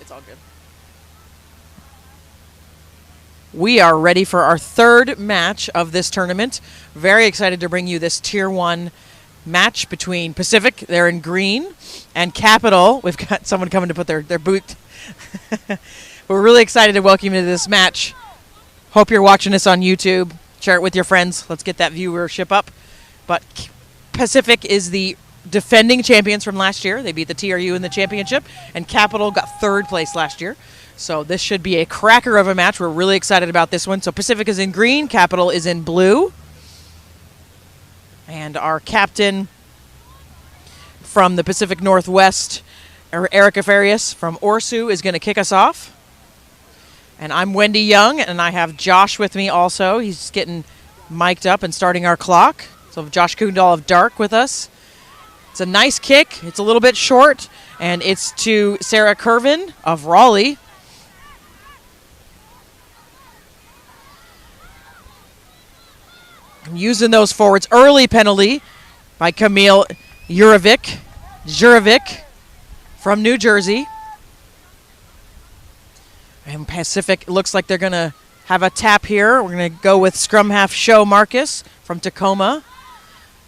It's all good. We are ready for our third match of this tournament. Very excited to bring you this Tier 1 match between Pacific, they're in green, and Capital. We've got someone coming to put their boot. We're really excited to welcome you to this match. Hope you're watching us on YouTube. Share it with your friends. Let's get that viewership up. But Pacific is the defending champions from last year. They beat the TRU in the championship, and Capital got third place last year. So this should be a cracker of a match. We're really excited about this one. So Pacific is in green, Capital is in blue. And our captain from the Pacific Northwest, Erica Farias from Orsu, is going to kick us off. And I'm Wendy Young, and I have Josh with me also. He's getting mic'd up and starting our clock. So Josh Kundal of Dark with us. It's a nice kick. It's a little bit short, and it's to Sarah Curvin of Raleigh. And using those forwards. Early penalty by Camille Jurovic from New Jersey. And Pacific looks like they're going to have a tap here. We're going to go with scrum half Show Marcus from Tacoma.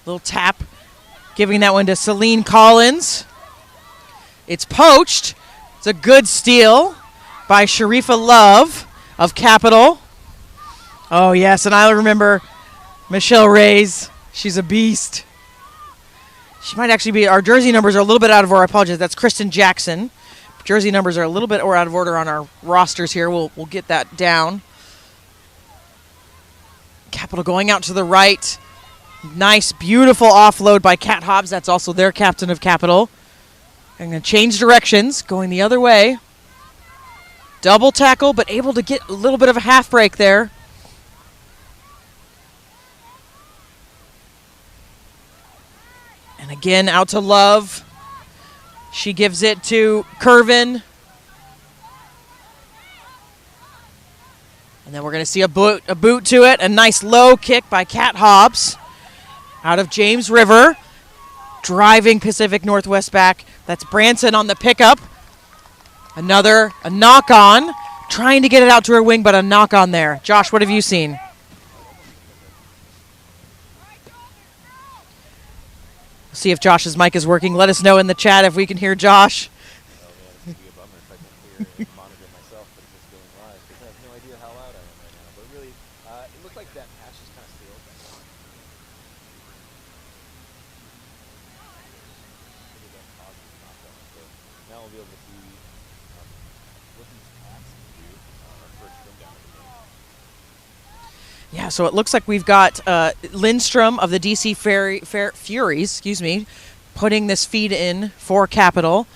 Little tap, giving that one to Celine Collins. It's poached. It's a good steal by Sharifa Love of Capital. Oh, yes, and I remember Michelle Reyes. She's a beast. She might actually be, our jersey numbers are a little bit out of order. I apologize. That's Kristen Jackson. Jersey numbers are a little bit out of order on our rosters here. We'll get that down. Capital going out to the right. Nice, beautiful offload by Kat Hobbs. That's also their captain of Capital. I'm going to change directions, going the other way. Double tackle, but able to get a little bit of a half break there. And again, out to Love. She gives it to Curvin. And then we're going to see a boot to it. A nice low kick by Kat Hobbs out of James River. Driving Pacific Northwest back. That's Branson on the pickup. A knock on. Trying to get it out to her wing, but a knock on there. Josh, what have you seen? See if Josh's mic is working. Let us know in the chat if we can hear Josh. Oh, man, it's going to be a bummer if I can't hear and monitor myself, but it's just going live, because I have no idea how loud I am right now. But really, it looked like that patch just kind of sealed. Now we'll be able to see what these packs can do for a trim down of the game. Yeah, so it looks like we've got Lindstrom of the DC Furies, putting this feed in for Capital.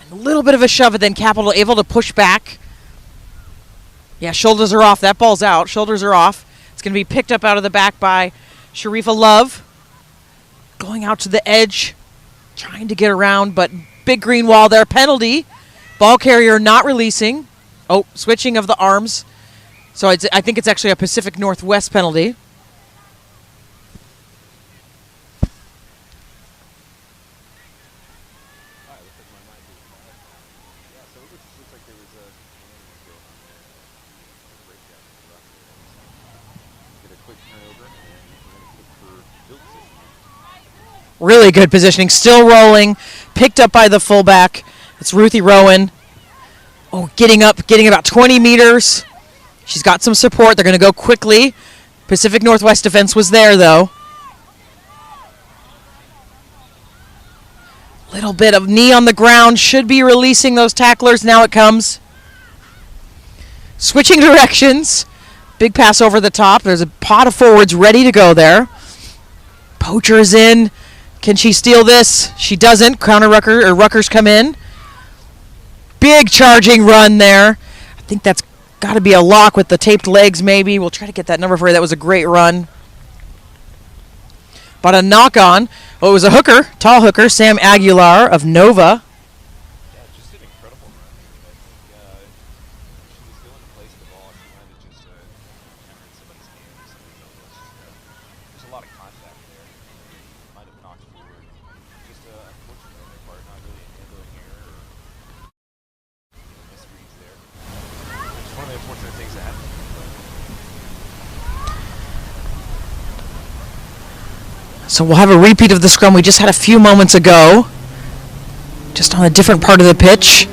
And a little bit of a shove, and then Capital able to push back. Yeah, shoulders are off. That ball's out. Shoulders are off. It's going to be picked up out of the back by Sharifa Love. Going out to the edge, trying to get around, but big green wall there. Penalty. Ball carrier not releasing. Oh, switching of the arms. So I think it's actually a Pacific Northwest penalty. Really good positioning. Still rolling. Picked up by the fullback. It's Ruthie Rowan. Oh, getting about 20 meters. She's got some support. They're going to go quickly. Pacific Northwest defense was there, though. Little bit of knee on the ground. Should be releasing those tacklers. Now it comes. Switching directions. Big pass over the top. There's a pot of forwards ready to go there. Poacher's in. Can she steal this? She doesn't. Ruckers come in. Big charging run there. I think that's got to be a lock with the taped legs, maybe. We'll try to get that number for you. That was a great run. But a knock on. Oh, it was a hooker, tall hooker, Sam Aguilar of Nova. Yeah, just an incredible run. I think she was still in the place of the ball. She might have just hammered somebody's hand or something. There's a lot of contact there. Might have knocked forward. just unfortunate on their part, not really a handling error or misreads there. Just one of the unfortunate things that happen. So we'll have a repeat of the scrum we just had a few moments ago, just on a different part of the pitch.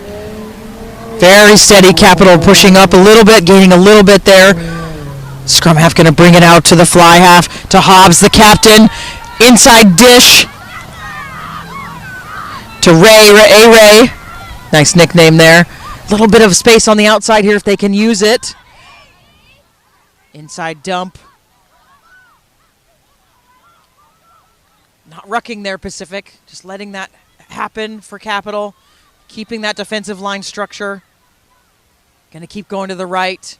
Very steady, Capital pushing up a little bit, gaining a little bit there. Scrum half going to bring it out to the fly half, to Hobbs, the captain. Inside dish to Ray. Nice nickname there. A little bit of space on the outside here if they can use it. Inside dump. Not rucking there, Pacific. Just letting that happen for Capital. Keeping that defensive line structure. Going to keep going to the right.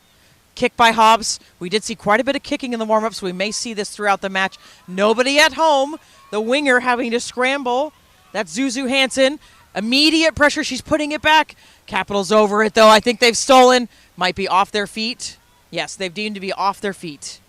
Kick by Hobbs. We did see quite a bit of kicking in the warm-up, so we may see this throughout the match. Nobody at home. The winger having to scramble. That's Zuzu Hansen. Immediate pressure. She's putting it back. Capital's over it, though. I think they've stolen. Might be off their feet. Yes, they've deemed to be off their feet.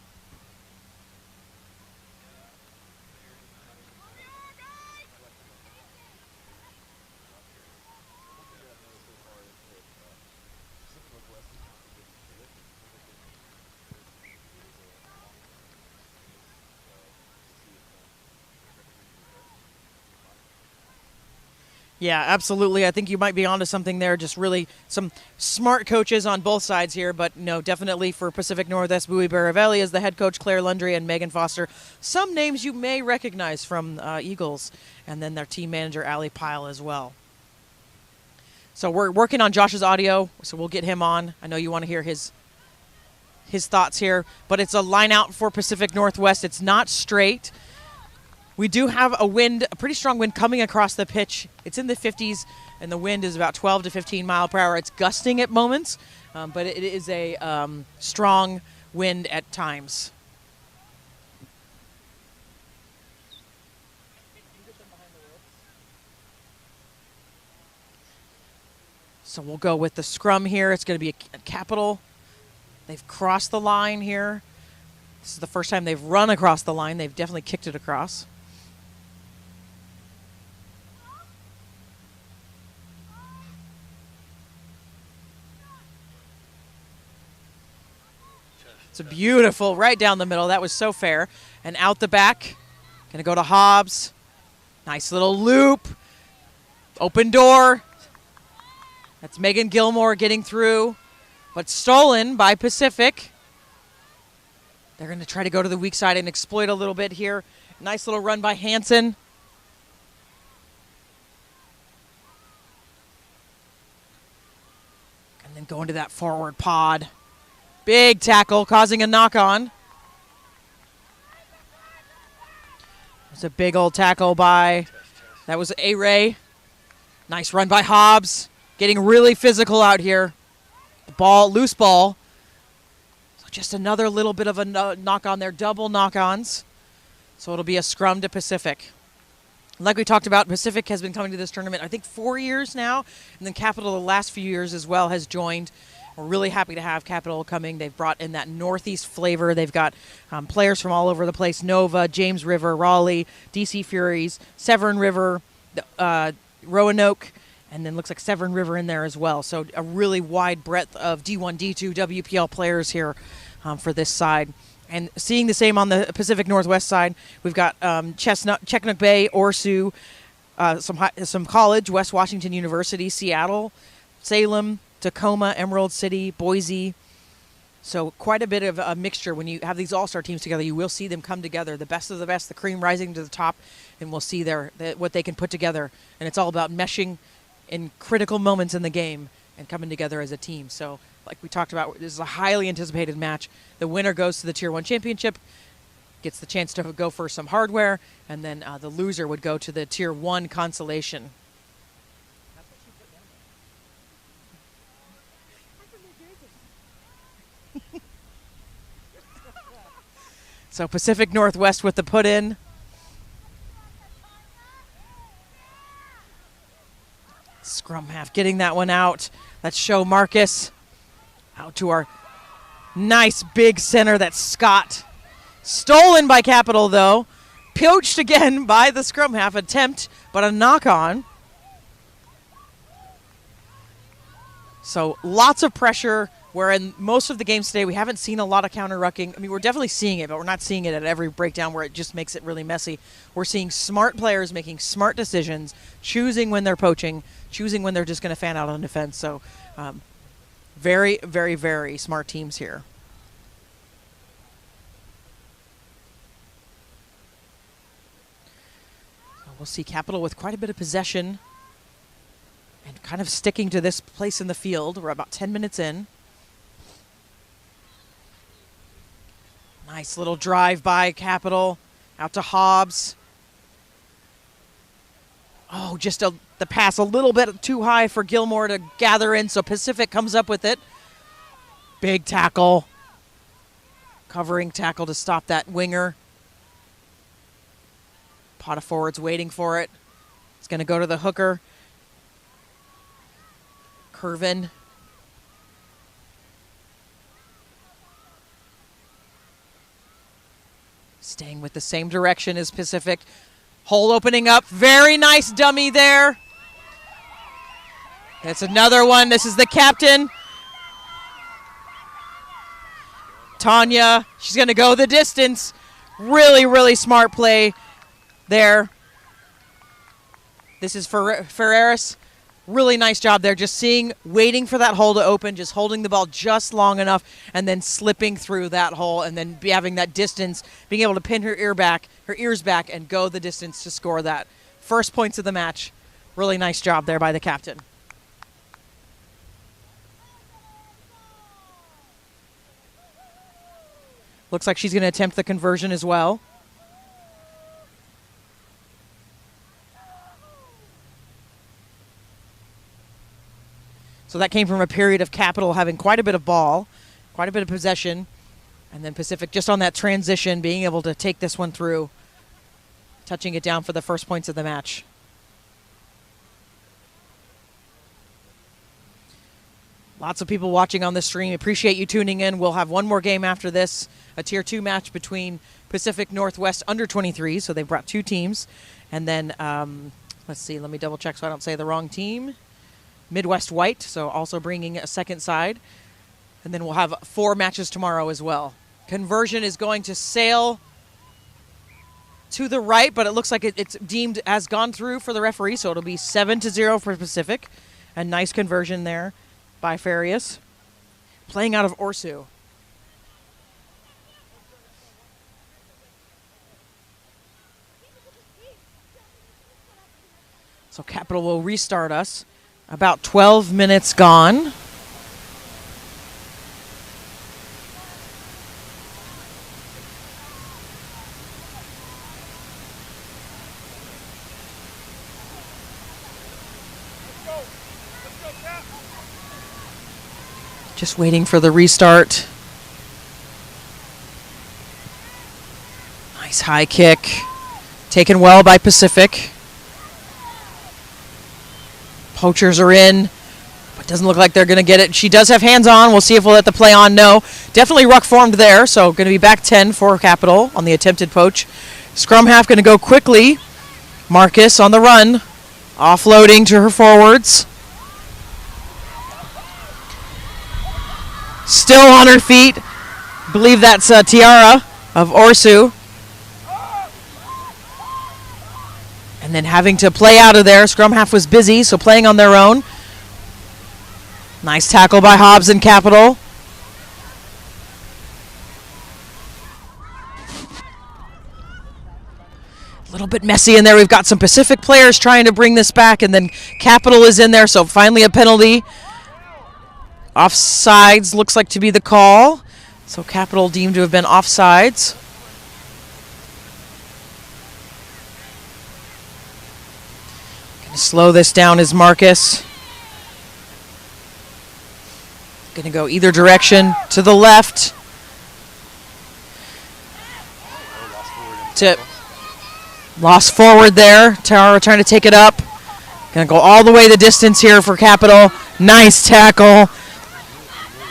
Yeah, absolutely. I think you might be onto something there. Just really some smart coaches on both sides here. But no, definitely for Pacific Northwest, Bowie Baravelli as the head coach, Claire Lundry and Megan Foster. Some names you may recognize from Eagles. And then their team manager, Allie Pyle, as well. So we're working on Josh's audio, so we'll get him on. I know you want to hear his thoughts here. But it's a line out for Pacific Northwest. It's not straight. We do have a wind, a pretty strong wind coming across the pitch. It's in the 50s, and the wind is about 12 to 15 mile per hour. It's gusting at moments, but it is a strong wind at times. So we'll go with the scrum here. It's going to be a Capital. They've crossed the line here. This is the first time they've run across the line. They've definitely kicked it across. It's a beautiful, right down the middle. That was so fair. And out the back, going to go to Hobbs. Nice little loop. Open door. That's Megan Gilmore getting through. But stolen by Pacific. They're going to try to go to the weak side and exploit a little bit here. Nice little run by Hansen. And then go into that forward pod. Big tackle, causing a knock-on. It's a big old tackle by, that was A-Ray. Nice run by Hobbs. Getting really physical out here. The ball, loose ball. So just another little bit of a knock-on there, double knock-ons. So it'll be a scrum to Pacific. Like we talked about, Pacific has been coming to this tournament, I think 4 years now. And then Capital the last few years as well has joined. We're really happy to have Capital coming. They've brought in that Northeast flavor. They've got players from all over the place. Nova, James River, Raleigh, DC Furies, Severn River, Roanoke, and then looks like Severn River in there as well. So a really wide breadth of D1, D2, WPL players here for this side. And seeing the same on the Pacific Northwest side, we've got Checknook Bay, Orsu, some college, West Washington University, Seattle, Salem, Tacoma, Emerald City, Boise. So quite a bit of a mixture. When you have these all-star teams together, you will see them come together. The best of the best, the cream rising to the top, and we'll see what they can put together. And it's all about meshing in critical moments in the game and coming together as a team. So like we talked about, this is a highly anticipated match. The winner goes to the Tier 1 championship, gets the chance to go for some hardware, and then the loser would go to the Tier 1 consolation. So Pacific Northwest with the put in. Scrum half getting that one out. Let's show Marcus out to our nice big center. That's Scott. Stolen by Capital though. Poached again by the scrum half attempt, but a knock on. So lots of pressure, where in most of the games today we haven't seen a lot of counter-rucking. I mean, we're definitely seeing it, but we're not seeing it at every breakdown where it just makes it really messy. We're seeing smart players making smart decisions, choosing when they're poaching, choosing when they're just going to fan out on defense. So very, very, very smart teams here. So we'll see Capital with quite a bit of possession and kind of sticking to this place in the field. We're about 10 minutes in. Nice little drive by Capital out to Hobbs. Oh, just the pass a little bit too high for Gilmore to gather in, so Pacific comes up with it. Big tackle. Covering tackle to stop that winger. Pot of forwards waiting for it. It's going to go to the hooker. Curvin. Staying with the same direction as Pacific. Hole opening up. Very nice dummy there. That's another one. This is the captain. Tanya. She's going to go the distance. Really, really smart play there. This is Ferreras. Really nice job there, just waiting for that hole to open, just holding the ball just long enough, and then slipping through that hole, and then having that distance, being able to pin her ears back, and go the distance to score that. First points of the match. Really nice job there by the captain. Looks like she's going to attempt the conversion as well. So that came from a period of Capital having quite a bit of ball, quite a bit of possession, and then Pacific just on that transition being able to take this one through, touching it down for the first points of the match. Lots of people watching on the stream. Appreciate you tuning in. We'll have one more game after this, a Tier 2 match between Pacific Northwest under-23, so they've brought two teams. And then, let's see, let me double check so I don't say the wrong team. Midwest White, so also bringing a second side. And then we'll have 4 matches tomorrow as well. Conversion is going to sail to the right, but it looks like it's deemed as gone through for the referee, so it'll be 7-0 for Pacific. A nice conversion there by Farias. Playing out of Orsu. So Capital will restart us. About 12 minutes gone. Just waiting for the restart. Nice high kick. Taken well by Pacific. Poachers are in, but doesn't look like they're going to get it. She does have hands on. We'll see if we'll let the play on. No. Definitely ruck formed there, so going to be back 10 for Capital on the attempted poach. Scrum half going to go quickly. Marcus on the run. Offloading to her forwards. Still on her feet. Believe that's Tiara of Orsu. And then having to play out of there. Scrum half was busy, so playing on their own. Nice tackle by Hobbs and Capital. A little bit messy in there. We've got some Pacific players trying to bring this back, and then Capital is in there, so finally a penalty. Offsides looks like to be the call. So Capital deemed to have been offsides. Slow this down is Marcus. Going to go either direction to the left. Lost forward there. Tara trying to take it up. Going to go all the way the distance here for Capital. Nice tackle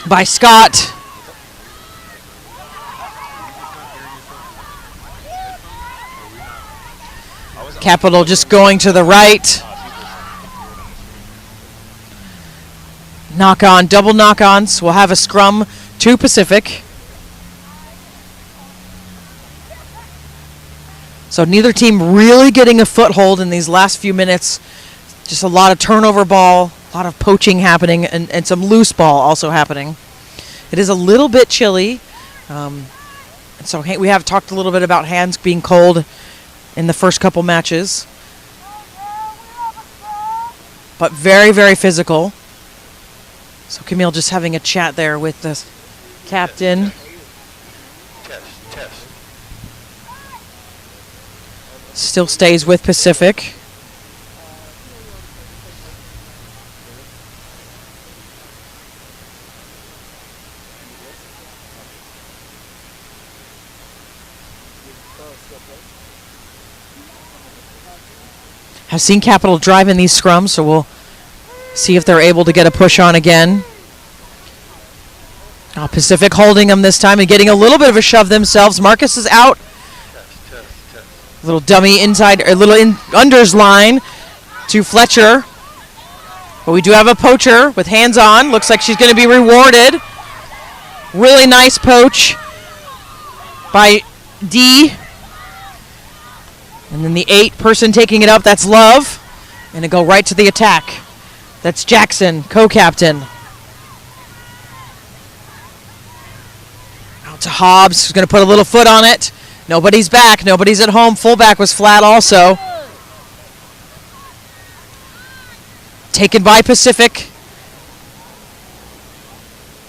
by Scott. Capital just going to the right. Knock on, double knock-ons. We'll have a scrum to Pacific. So neither team really getting a foothold in these last few minutes. Just a lot of turnover ball, a lot of poaching happening, and some loose ball also happening. It is a little bit chilly. And so we have talked a little bit about hands being cold in the first couple matches. But very, very physical. So Camille just having a chat there with the captain. Still stays with Pacific. Have seen Capital drive in these scrums, so we'll see if they're able to get a push on again. Pacific holding them this time and getting a little bit of a shove themselves. Marcus is out. Little dummy inside, or little unders line to Fletcher. But we do have a poacher with hands on. Looks like she's going to be rewarded. Really nice poach by D. And then the 8 person taking it up, that's Love. And it go right to the attack. That's Jackson, co-captain. Out to Hobbs, who's going to put a little foot on it. Nobody's back, nobody's at home. Fullback was flat also. Taken by Pacific.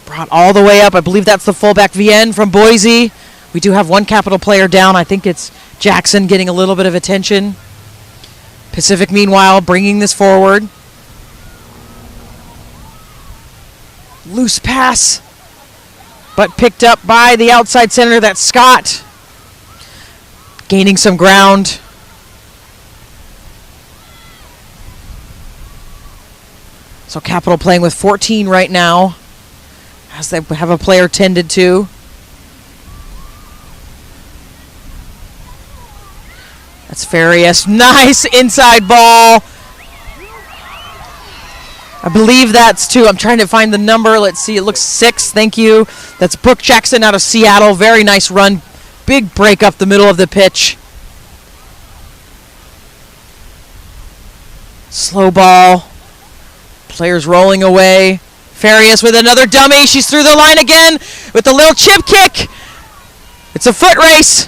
Brought all the way up. I believe that's the fullback VN from Boise. We do have one Capital player down. I think it's Jackson getting a little bit of attention. Pacific, meanwhile, bringing this forward. Loose pass, but picked up by the outside center. That's Scott. Gaining some ground. So Capital playing with 14 right now, as they have a player tended to. That's Farias. Nice inside ball. I believe that's 2. I'm trying to find the number. Let's see. It looks 6. Thank you. That's Brooke Jackson out of Seattle. Very nice run. Big break up the middle of the pitch. Slow ball. Players rolling away. Farias with another dummy. She's through the line again with the little chip kick. It's a foot race.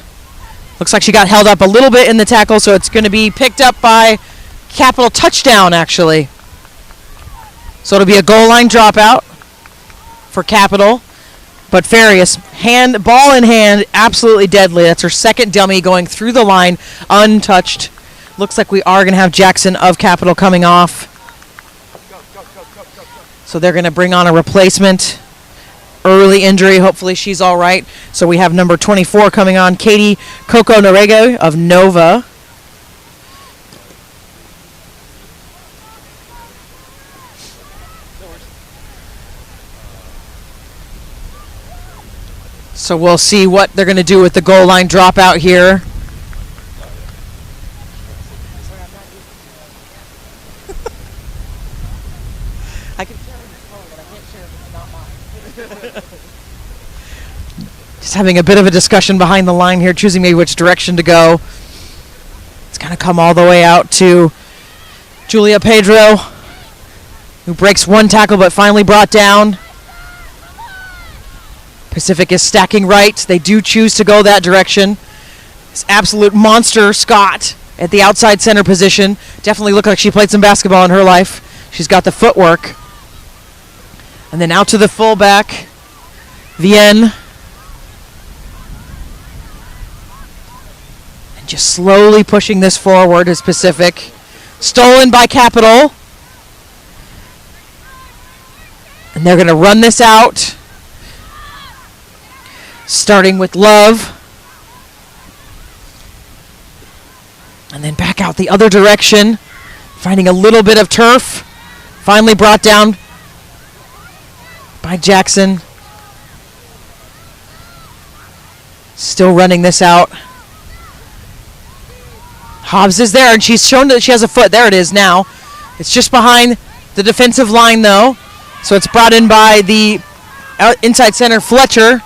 Looks like she got held up a little bit in the tackle, so it's going to be picked up by Capital. Touchdown, actually. So it'll be a goal line dropout for Capital. But Farias, ball in hand, absolutely deadly. That's her second dummy going through the line, untouched. Looks like we are going to have Jackson of Capital coming off. So they're going to bring on a replacement. Early injury, hopefully she's all right. So we have number 24 coming on, Katie Coco Norego of Nova. So we'll see what they're going to do with the goal line dropout here. I can share this phone, but I can't share if it's not mine. Just having a bit of a discussion behind the line here, choosing maybe which direction to go. It's going to come all the way out to Julia Pedro, who breaks one tackle but finally brought down. Pacific is stacking right. They do choose to go that direction. This absolute monster, Scott, at the outside center position. Definitely looked like she played some basketball in her life. She's got the footwork. And then out to the fullback, Vienne. And just slowly pushing this forward is Pacific. Stolen by Capital. And they're going to run this out. Starting with Love. And then back out the other direction. Finding a little bit of turf. Finally brought down by Jackson. Still running this out. Hobbs is there, and she's shown that she has a foot. There it is now. It's just behind the defensive line, though. So it's brought in by the inside center, Fletcher.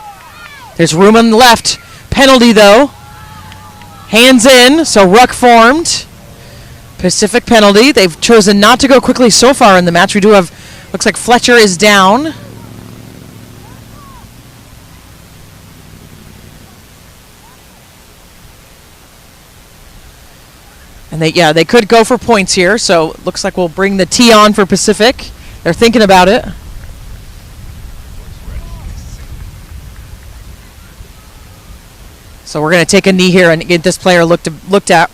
There's room on the left. Penalty, though. Hands in, so ruck formed. Pacific penalty. They've chosen not to go quickly so far in the match. We do have, looks like Fletcher is down. And they could go for points here, so looks like we'll bring the tee on for Pacific. They're thinking about it. So we're going to take a knee here and get this player looked at.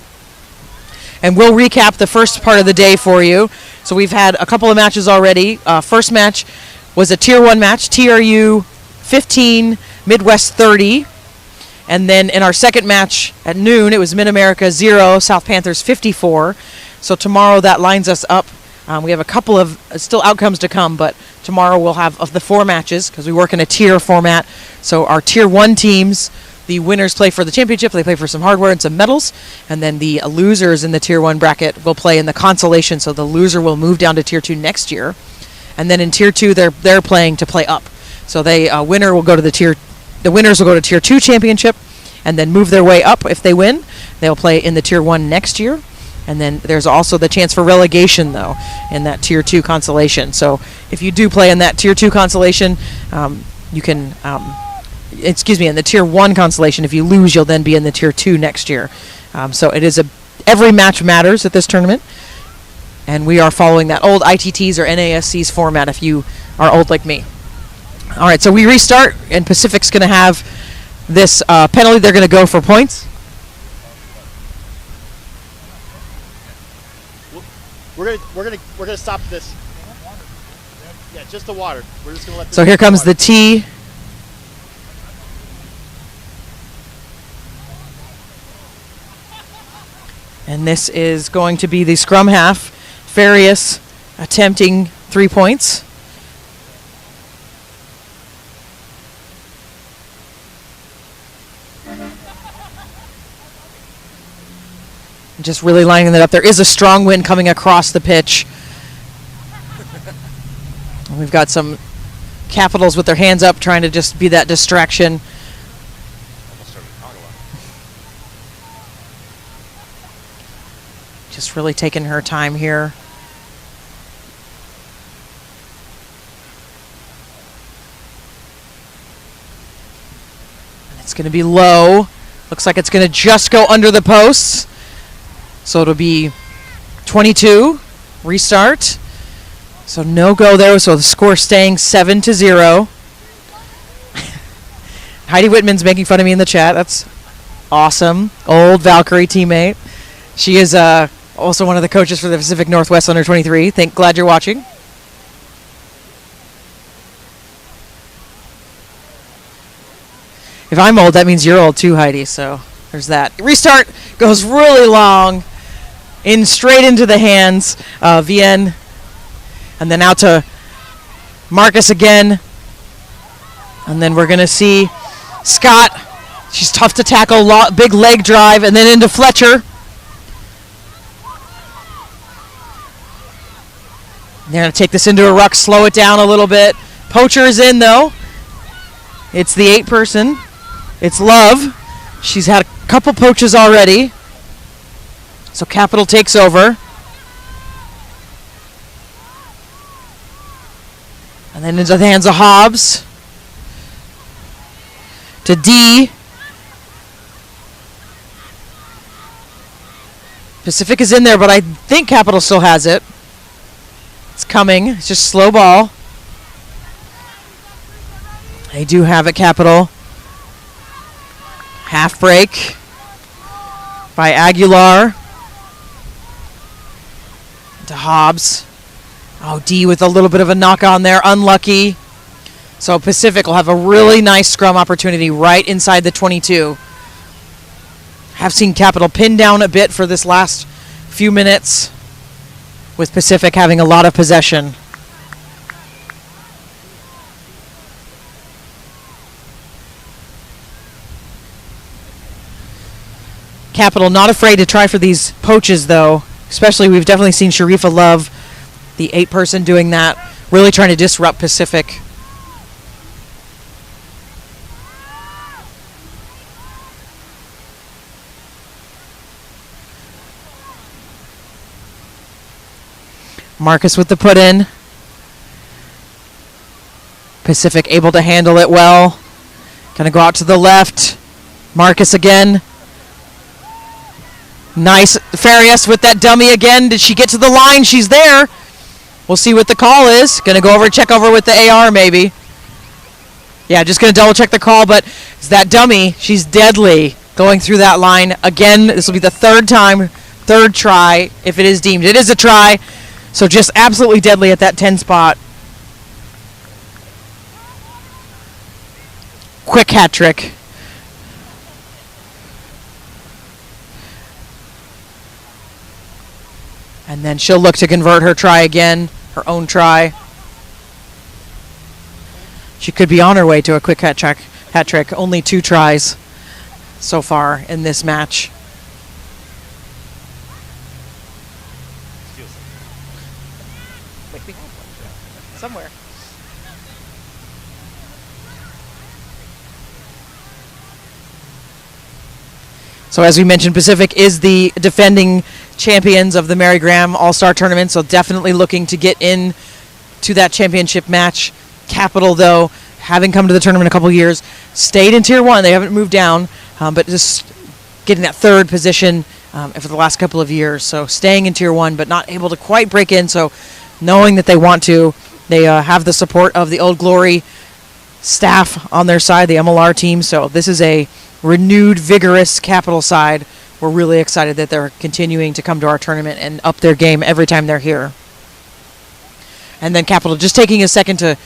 And we'll recap the first part of the day for you. So we've had a couple of matches already. First match was a Tier 1 match, TRU 15, Midwest 30. And then in our second match at noon, it was Mid-America 0, South Panthers 54. So tomorrow that lines us up. We have a couple of still outcomes to come, but tomorrow we'll have of the 4 matches because we work in a tier format. So our Tier 1 teams, the winners play for the championship. They play for some hardware and some medals. And then the losers in the Tier 1 bracket will play in the consolation. So the loser will move down to Tier 2 next year. And then in Tier 2, they're playing to play up. So the winners will go to Tier 2 championship and then move their way up if they win. They'll play in the Tier 1 next year. And then there's also the chance for relegation, though, in that Tier 2 consolation. So if you do play in that Tier 2 consolation, you can, in the Tier 1 consolation, if you lose, you'll then be in the Tier 2 next year. So it is every match matters at this tournament. And we are following that old ITTs or NASC's format if you are old like me. All right, so we restart, and Pacific's going to have this penalty. They're going to go for points. We're gonna stop this. Yeah, just the water. We're just gonna let. So here comes the tee. And this is going to be the scrum half. Farias attempting 3 points. Just really lining that up. There is a strong wind coming across the pitch. We've got some Capitals with their hands up trying to just be that distraction. Just really taking her time here. And it's going to be low. Looks like it's going to just go under the posts. So it'll be 22, restart. So no go there, so the score staying 7-0. Heidi Whitman's making fun of me in the chat. That's awesome. Old Valkyrie teammate. She is also one of the coaches for the Pacific Northwest Under 23. Glad you're watching. If I'm old, that means you're old too, Heidi, so there's that. Restart goes really long. Straight into the hands of Vienne. And then out to Marcus again. And then we're going to see Scott. She's tough to tackle. Big leg drive. And then into Fletcher. They're going to take this into a ruck. Slow it down a little bit. Poacher is in, though. It's the 8-person. It's Love. She's had a couple poaches already. So Capital takes over. And then into the hands of Hobbs. To D. Pacific is in there, but I think Capital still has it. It's coming. It's just slow ball. They do have it, Capital. Half break by Aguilar. To Hobbs. Oh, D with a little bit of a knock on there. Unlucky. So Pacific will have a really nice scrum opportunity right inside the 22. Have seen Capital pin down a bit for this last few minutes, with Pacific having a lot of possession. Capital not afraid to try for these poaches, though. Especially, we've definitely seen Sharifa Love, the 8-person, doing that, really trying to disrupt Pacific. Marcus with the put in. Pacific able to handle it well. Gonna go out to the left. Marcus again. Nice. Farias with that dummy again. Did she get to the line? She's there. We'll see what the call is. Gonna go over, check over with the AR maybe. Yeah, just gonna double check the call, but it's that dummy. She's deadly going through that line. Again, this will be the third try, if it is deemed. It is a try. So just absolutely deadly at that 10 spot. Quick hat trick. And then she'll look to convert her try again, her own try. She could be on her way to a quick hat trick. Only 2 tries so far in this match. Somewhere. So as we mentioned, Pacific is the defending champions of the Mary Graham All-Star Tournament, so definitely looking to get in to that championship match. Capital, though, having come to the tournament a couple years, stayed in Tier 1. They haven't moved down, but just getting that 3rd position for the last couple of years. So staying in Tier 1, but not able to quite break in, so knowing that they want to, they have the support of the Old Glory staff on their side, the MLR team, so this is a renewed, vigorous Capital side. We're really excited that they're continuing to come to our tournament and up their game every time they're here. And then Capital just taking a second to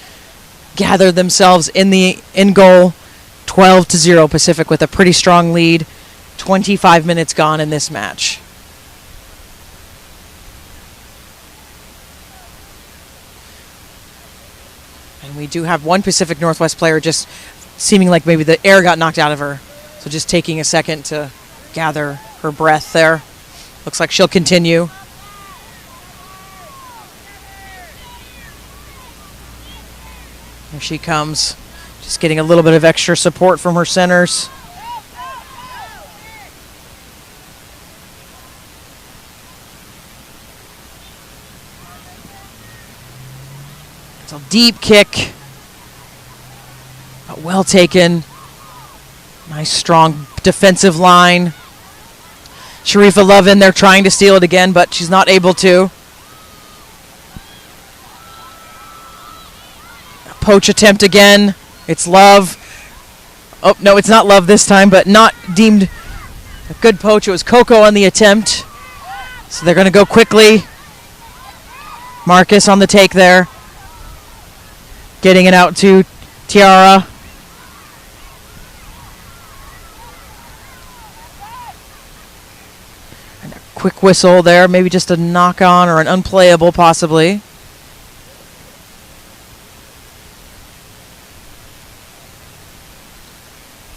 gather themselves in goal. 12-0 Pacific with a pretty strong lead. 25 minutes gone in this match. And we do have one Pacific Northwest player just seeming like maybe the air got knocked out of her. So just taking a second to gather her breath there. Looks like she'll continue. Here she comes. Just getting a little bit of extra support from her centers. It's a deep kick. Well taken. Nice, strong defensive line. Sharifa Love in there trying to steal it again, but she's not able to. Poach attempt again. It's Love. Oh, no, it's not Love this time, but not deemed a good poach. It was Coco on the attempt. So they're going to go quickly. Marcus on the take there. Getting it out to Tiara. And a quick whistle there. Maybe just a knock on or an unplayable possibly.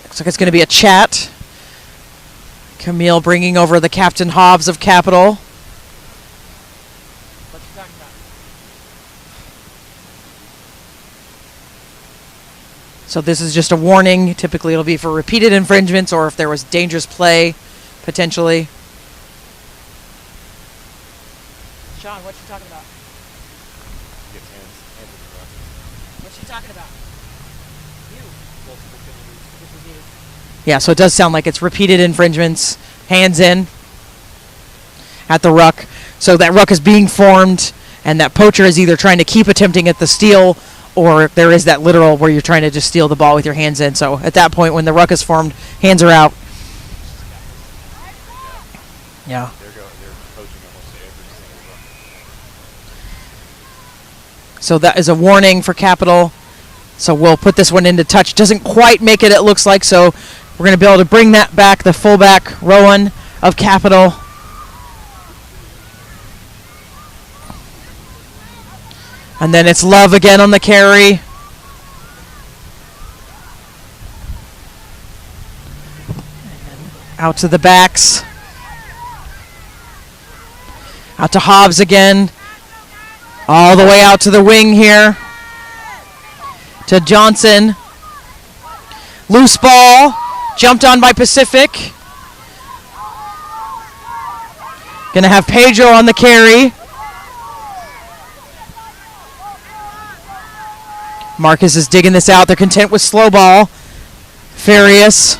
Looks like it's going to be a chat. Camille bringing over the Captain Hobbs of Capital. What you talking about? So this is just a warning. Typically it'll be for repeated infringements or if there was dangerous play, potentially. Sean, what you talking about? What you talking about? Yeah, so it does sound like it's repeated infringements. Hands in at the ruck. So that ruck is being formed, and that poacher is either trying to keep attempting at the steal, or there is that literal where you're trying to just steal the ball with your hands in. So at that point, when the ruck is formed, hands are out. Yeah. So that is a warning for Capital. So we'll put this one into touch. Doesn't quite make it looks like, so we're going to be able to bring that back, the fullback, Rowan of Capital. And then it's Love again on the carry. Out to the backs. Out to Hobbs again. All the way out to the wing here. To Johnson. Loose ball. Jumped on by Pacific. Gonna have Pedro on the carry. Marcus is digging this out. They're content with slow ball. Farias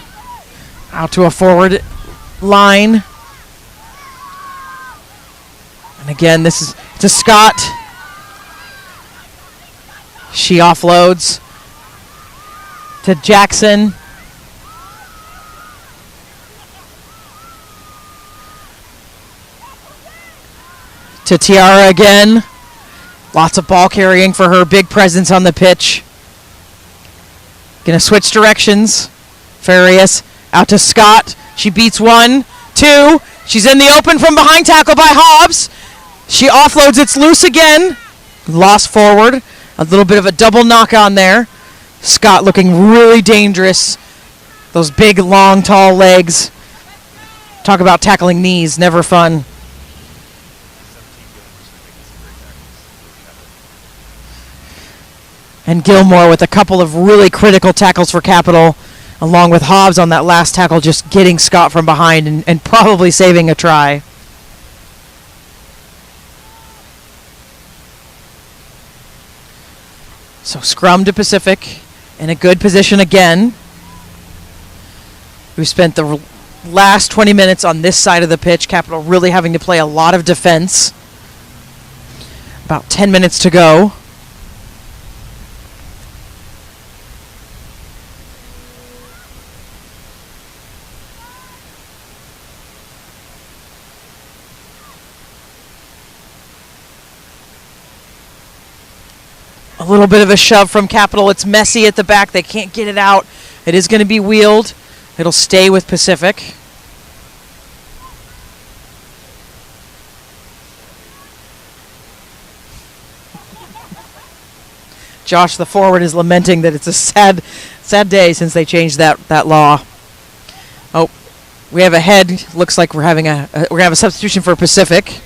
out to a forward line. And again, this is to Scott. She offloads to Jackson. To Tiara again. Lots of ball carrying for her. Big presence on the pitch. Gonna switch directions. Farias out to Scott. She beats 1, 2. She's in the open from behind, tackle by Hobbs. She offloads, it's loose again. Lost forward. A little bit of a double knock on there. Scott looking really dangerous. Those big, long, tall legs. Talk about tackling knees, never fun. And Gilmore with a couple of really critical tackles for Capital, along with Hobbs on that last tackle, just getting Scott from behind and probably saving a try. So scrum to Pacific in a good position again. We've spent the last 20 minutes on this side of the pitch. Capital really having to play a lot of defense. About 10 minutes to go. A little bit of a shove from Capital. It's messy at the back. They can't get it out. It is going to be wheeled. It'll stay with Pacific. Josh, the forward, is lamenting that it's a sad day since they changed that law. Oh, we have a head. Looks like we're having we're gonna have a substitution for Pacific.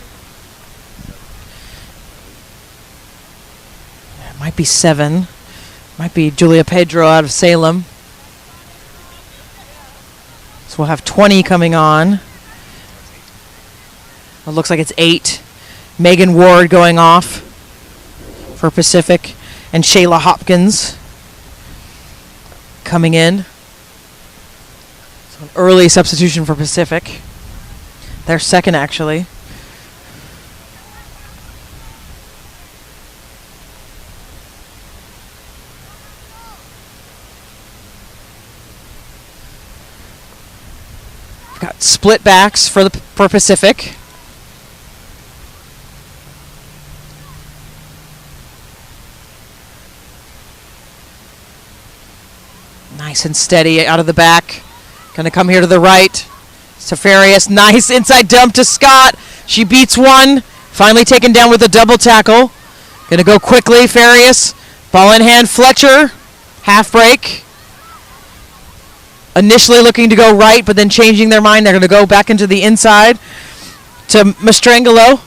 Might be 7. Might be Julia Pedro out of Salem. So we'll have 20 coming on. It looks like it's 8. Megan Ward going off for Pacific. And Shayla Hopkins coming in. So an early substitution for Pacific. Their second, actually. We've got split backs for Pacific. Nice and steady out of the back. Gonna come here to the right. Safarius, nice inside dump to Scott. She beats 1. Finally taken down with a double tackle. Gonna go quickly, Farias. Ball in hand, Fletcher. Half break. Initially looking to go right, but then changing their mind. They're going to go back into the inside to Mastrangelo.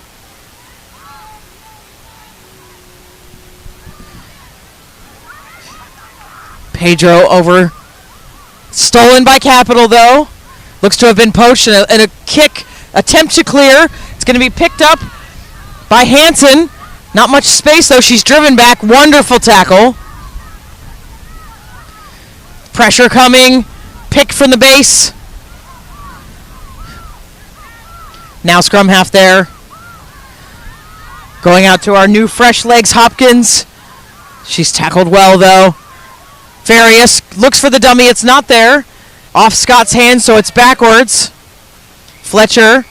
Pedro over. Stolen by Capital, though. Looks to have been poached, and a kick attempt to clear. It's going to be picked up by Hansen. Not much space, though. She's driven back. Wonderful tackle. Pressure coming. Pick from the base. Now scrum half there. Going out to our new fresh legs, Hopkins. She's tackled well, though. Farias looks for the dummy. It's not there. Off Scott's hand, so it's backwards. Fletcher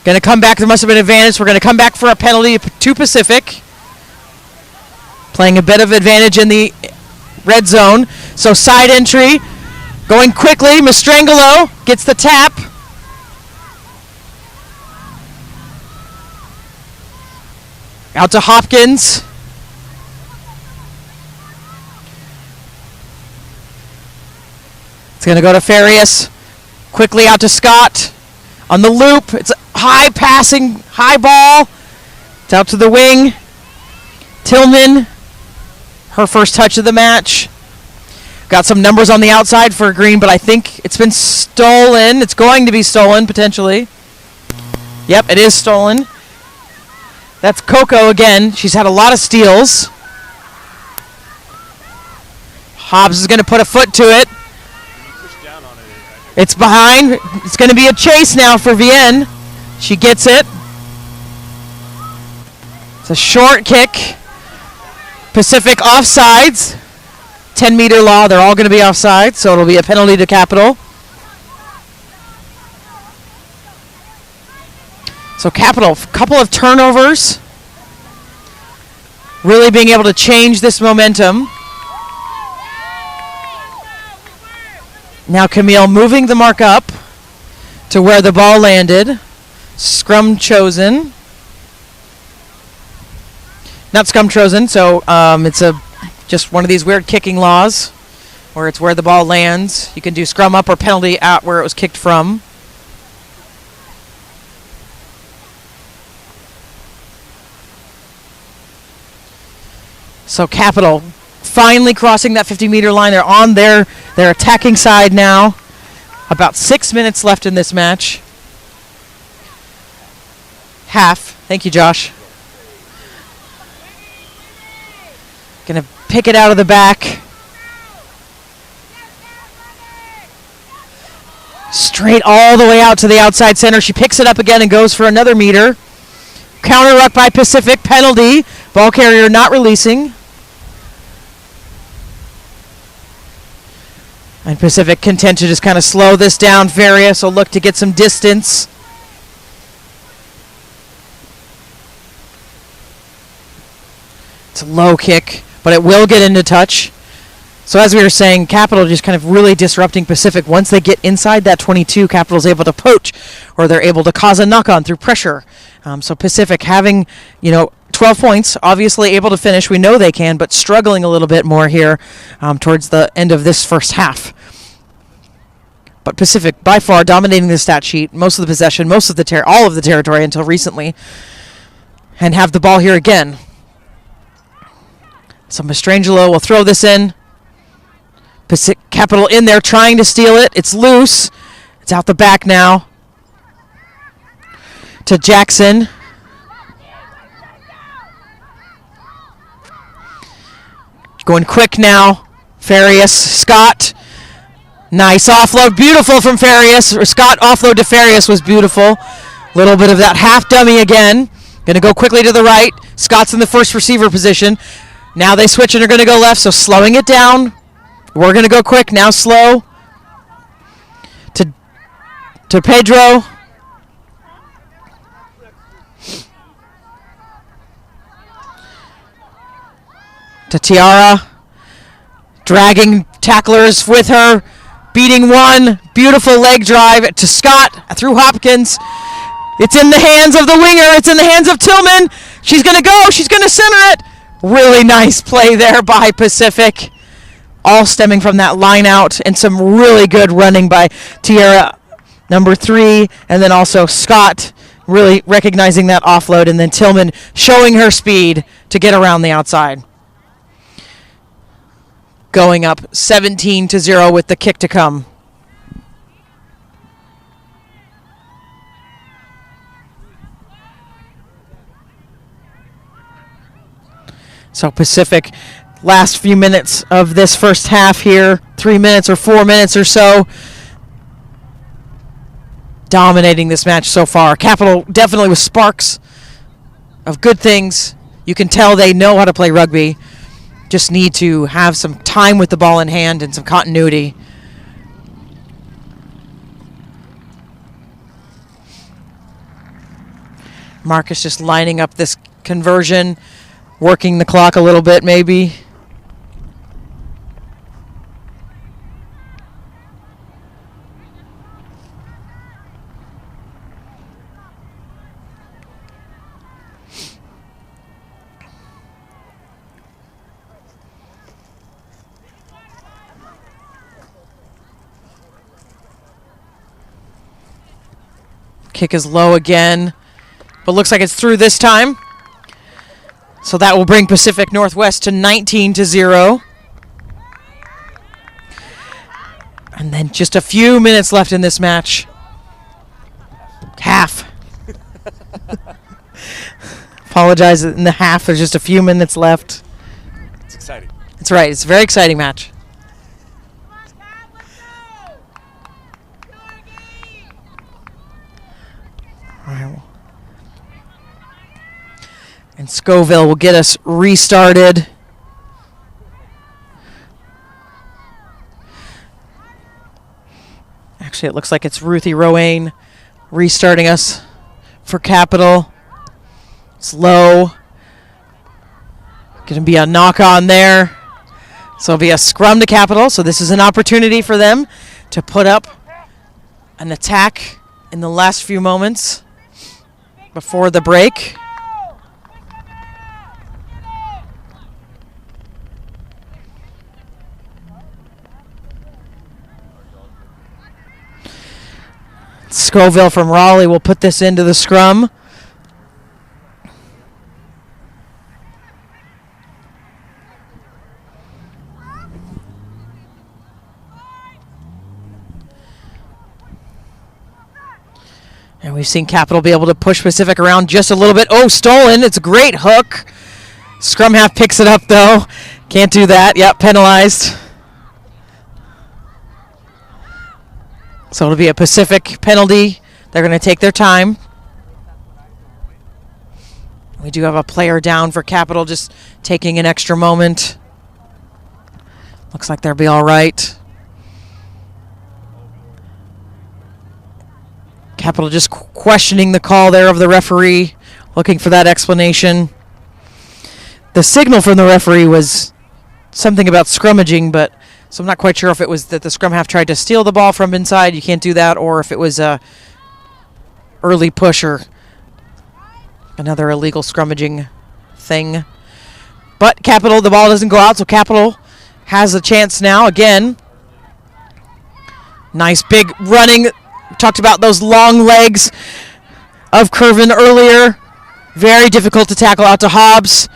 going to come back. There must have been advantage. We're going to come back for a penalty to Pacific. Playing a bit of advantage in the red zone. So side entry. Going quickly, Mastrangelo gets the tap. Out to Hopkins. It's going to go to Farias. Quickly out to Scott on the loop. It's a high passing, high ball. It's out to the wing. Tillman, her first touch of the match. Got some numbers on the outside for Green, but I think it's been stolen. It's going to be stolen, potentially. Yep, it is stolen. That's Coco again. She's had a lot of steals. Hobbs is going to put a foot to it. It's behind. It's going to be a chase now for Vienne. She gets it. It's a short kick. Pacific offsides. 10-meter law. They're all going to be offside, so it'll be a penalty to Capital. So Capital, a couple of turnovers. Really being able to change this momentum. Now Camille moving the mark up to where the ball landed. Scrum chosen. Not scrum chosen, so it's just one of these weird kicking laws where it's where the ball lands. You can do scrum up or penalty out where it was kicked from. So Capital finally crossing that 50-meter line. They're on their attacking side now. About 6 minutes left in this match. Half. Thank you, Josh. Gonna pick it out of the back. Straight all the way out to the outside center. She picks it up again and goes for another meter. Counter ruck by Pacific. Penalty. Ball carrier not releasing. And Pacific content to just kind of slow this down. Farias will look to get some distance. It's a low kick, but it will get into touch. So as we were saying, Capital just kind of really disrupting Pacific. Once they get inside that 22, Capital's able to poach, or they're able to cause a knock-on through pressure. So Pacific having, 12 points, obviously able to finish. We know they can, but struggling a little bit more here towards the end of this first half. But Pacific, by far, dominating the stat sheet, most of the possession, most of the all of the territory until recently, and have the ball here again. So Mastrangelo will throw this in. Pacific Capital in there trying to steal it. It's loose. It's out the back now. To Jackson. Going quick now. Farias, Scott. Nice offload. Beautiful from Farias. Scott offload to Farias was beautiful. Little bit of that half dummy again. Going to go quickly to the right. Scott's in the first receiver position. Now they switch and are going to go left, so slowing it down. We're going to go quick. Now slow. To Pedro. To Tiara. Dragging tacklers with her. Beating one. Beautiful leg drive to Scott through Hopkins. It's in the hands of the winger. It's in the hands of Tillman. She's going to go. She's going to center it. Really nice play there by Pacific. All stemming from that line out and some really good running by Tiara, number 3, and then also Scott really recognizing that offload, and then Tillman showing her speed to get around the outside. Going up 17-0 with the kick to come. So Pacific, last few minutes of this first half here, 3 minutes or 4 minutes or so, dominating this match so far. Capital definitely with sparks of good things. You can tell they know how to play rugby. Just need to have some time with the ball in hand and some continuity. Marcus just lining up this conversion. Working the clock a little bit, maybe. Kick is low again, but looks like it's through this time. So that will bring Pacific Northwest to 19-0. And then just a few minutes left in this match. Half. Apologize, in the half, there's just a few minutes left. It's exciting. That's right, it's a very exciting match. And Scoville will get us restarted. Actually, it looks like it's Ruthie Roane restarting us for Capital. It's low. Going to be a knock-on there. So it'll be a scrum to Capital. So this is an opportunity for them to put up an attack in the last few moments before the break. Scoville from Raleigh will put this into the scrum. And we've seen Capital be able to push Pacific around just a little bit. Oh, stolen. It's a great hook. Scrum half picks it up, though. Can't do that. Yep, penalized. So it'll be a Pacific penalty. They're going to take their time. We do have a player down for Capital, just taking an extra moment. Looks like they'll be all right. Capital just questioning the call there of the referee, looking for that explanation. The signal from the referee was something about scrummaging, but so I'm not quite sure if it was that the scrum half tried to steal the ball from inside. You can't do that, or if it was a early push or another illegal scrummaging thing. But Capital, the ball doesn't go out, so Capital has a chance now again. Nice big running. We talked about those long legs of Curvin earlier. Very difficult to tackle out to Hobbs.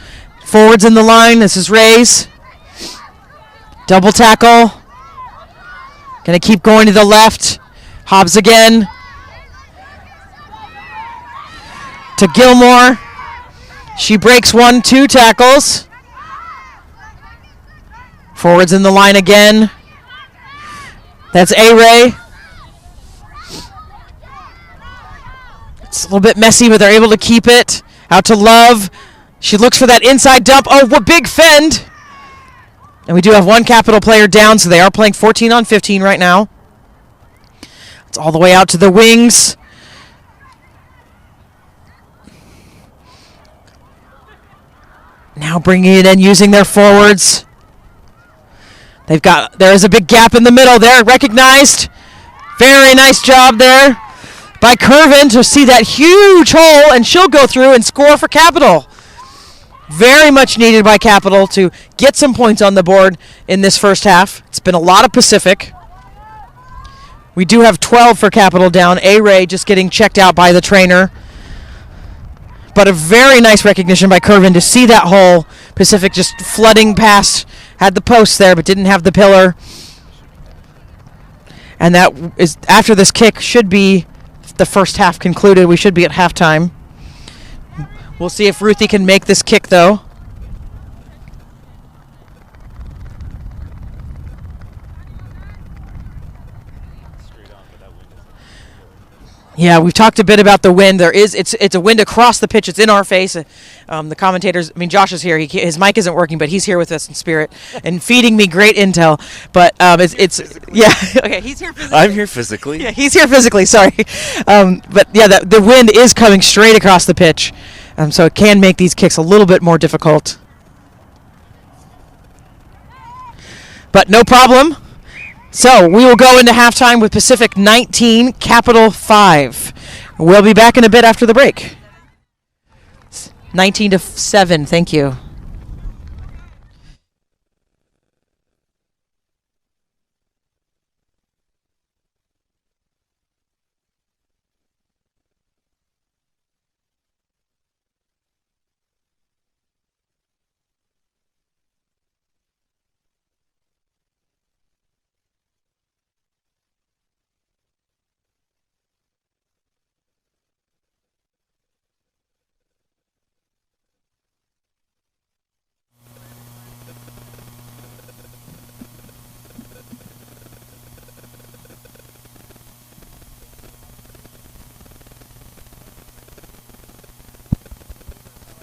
Forwards in the line. This is Rays. Double tackle. Going to keep going to the left. Hobbs again. To Gilmore. She breaks 1-2 tackles. Forwards in the line again. That's A-Ray. It's a little bit messy, but they're able to keep it. Out to Love. She looks for that inside dump. Oh, what big fend. And we do have one Capital player down, so they are playing 14 on 15 right now. It's all the way out to the wings. Now bringing it in, using their forwards. There is a big gap in the middle there, recognized. Very nice job there by Curvin to see that huge hole, and she'll go through and score for Capital. Very much needed by Capital to get some points on the board in this first half. It's been a lot of Pacific. We do have 12 for Capital down. A-Ray just getting checked out by the trainer. But a very nice recognition by Curvin to see that hole. Pacific just flooding past. Had the post there, but didn't have the pillar. And that is, after this kick, should be the first half concluded. We should be at halftime. We'll see if Ruthie can make this kick, though. Yeah, we've talked a bit about the wind. It's a wind across the pitch. It's in our face. The commentators, Josh is here. His mic isn't working, but he's here with us in spirit and feeding me great intel. But it's yeah. Okay, he's here physically. I'm here physically. Yeah, he's here physically. Sorry, but yeah, the wind is coming straight across the pitch, so it can make these kicks a little bit more difficult. But no problem. So we will go into halftime with Pacific 19, Capital 5. We'll be back in a bit after the break. 19-7, thank you.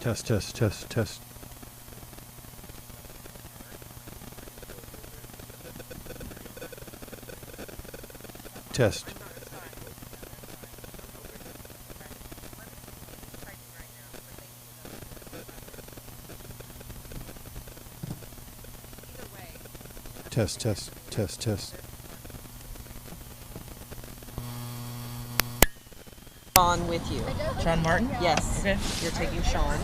Test, test, test, test. Test. Test, test, test, test. Sean with you. Sean Martin? Yes. Okay. You're taking Sean.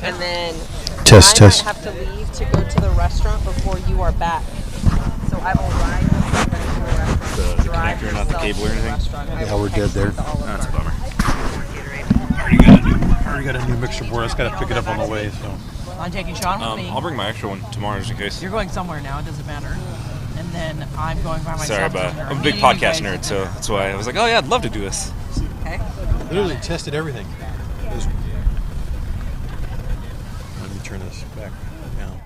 And then Test, I test. might have to leave to go to the restaurant before you are back. So I will ride with somebody to the restaurant. The Drive connector, not the yourself cable or to the anything? restaurant. I Yeah, will we're dead text you there. the Olive That's a Garden. bummer. Already got a new mixer board. I just got to pick it up on the way. So I'm taking Sean with me. I'll bring my extra one tomorrow just in case. You're going somewhere now. It doesn't matter. And then I'm going by myself. Sorry, but I'm a big podcast nerd, so that's why I was like, oh yeah, I'd love to do this. Okay. literally tested everything. Let me turn this back now.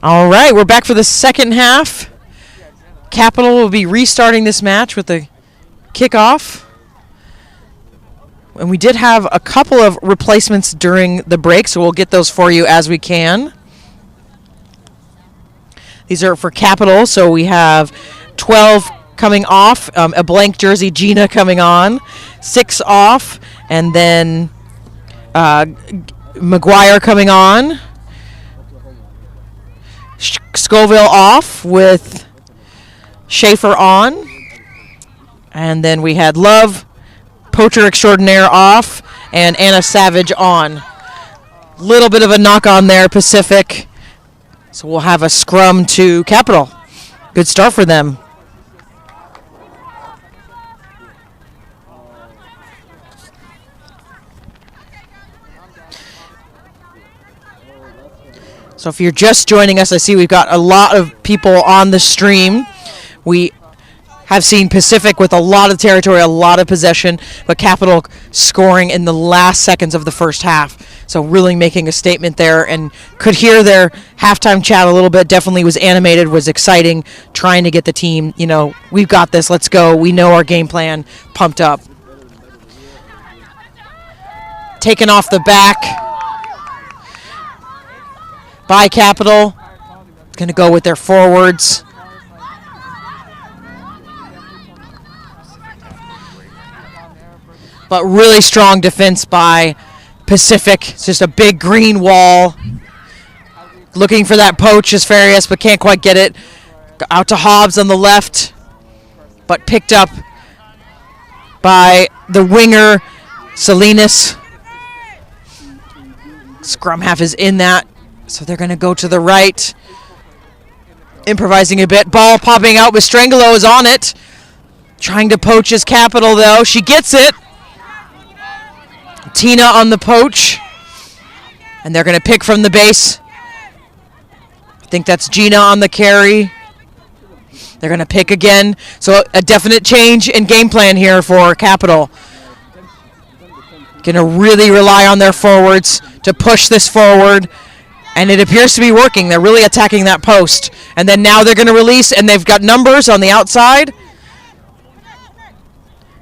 All right, we're back for the second half. Capital will be restarting this match with the kickoff. And we did have a couple of replacements during the break, so we'll get those for you as we can. These are for Capital, so we have 12 coming off, a blank jersey, Gina coming on, 6 off, and then McGuire coming on. Scoville off with Schaefer on. And then we had Love, Poacher Extraordinaire off, and Anna Savage on. Little bit of a knock on there, Pacific. So we'll have a scrum to Capital. Good start for them. So if you're just joining us, I see we've got a lot of people on the stream. We have seen Pacific with a lot of territory, a lot of possession, but Capital scoring in the last seconds of the first half. So really making a statement there, and could hear their halftime chat a little bit. Definitely was animated, was exciting, trying to get the team, we've got this, let's go. We know our game plan, pumped up. Taken off the back by Capital. Going to go with their forwards. But really strong defense by Pacific. It's just a big green wall. Looking for that poach is Farias, but can't quite get it. Out to Hobbs on the left, but picked up by the winger, Salinas. Scrum half is in that, so they're going to go to the right. Improvising a bit. Ball popping out with Strangolo is on it. Trying to poach his Capital, though. She gets it. Tina on the poach. And they're going to pick from the base. I think that's Gina on the carry. They're going to pick again. So a definite change in game plan here for Capital. Going to really rely on their forwards to push this forward. And it appears to be working. They're really attacking that post. And then now they're going to release, and they've got numbers on the outside.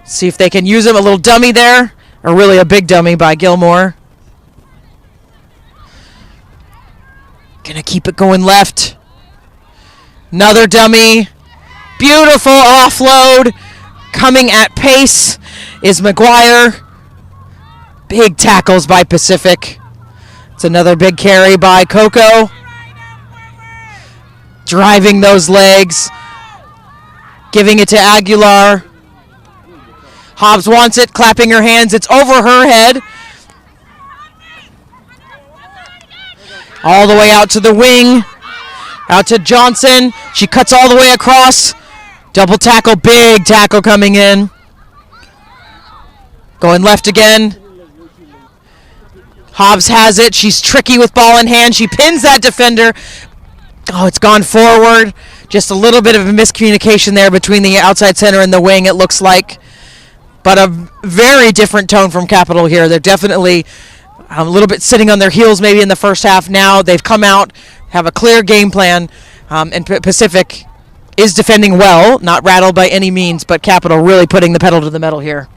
See if they can use them. A little dummy there, or really a big dummy by Gilmore. Going to keep it going left. Another dummy. Beautiful offload. Coming at pace is McGuire. Big tackles by Pacific. It's another big carry by Coco. Driving those legs. Giving it to Aguilar. Hobbs wants it, clapping her hands. It's over her head. All the way out to the wing. Out to Johnson. She cuts all the way across. Double tackle, big tackle coming in. Going left again. Hobbs has it. She's tricky with ball in hand. She pins that defender. Oh, it's gone forward. Just a little bit of a miscommunication there between the outside center and the wing, it looks like. But a very different tone from Capital here. They're definitely a little bit sitting on their heels maybe in the first half. Now they've come out, have a clear game plan, and Pacific is defending well, not rattled by any means, but Capital really putting the pedal to the metal here.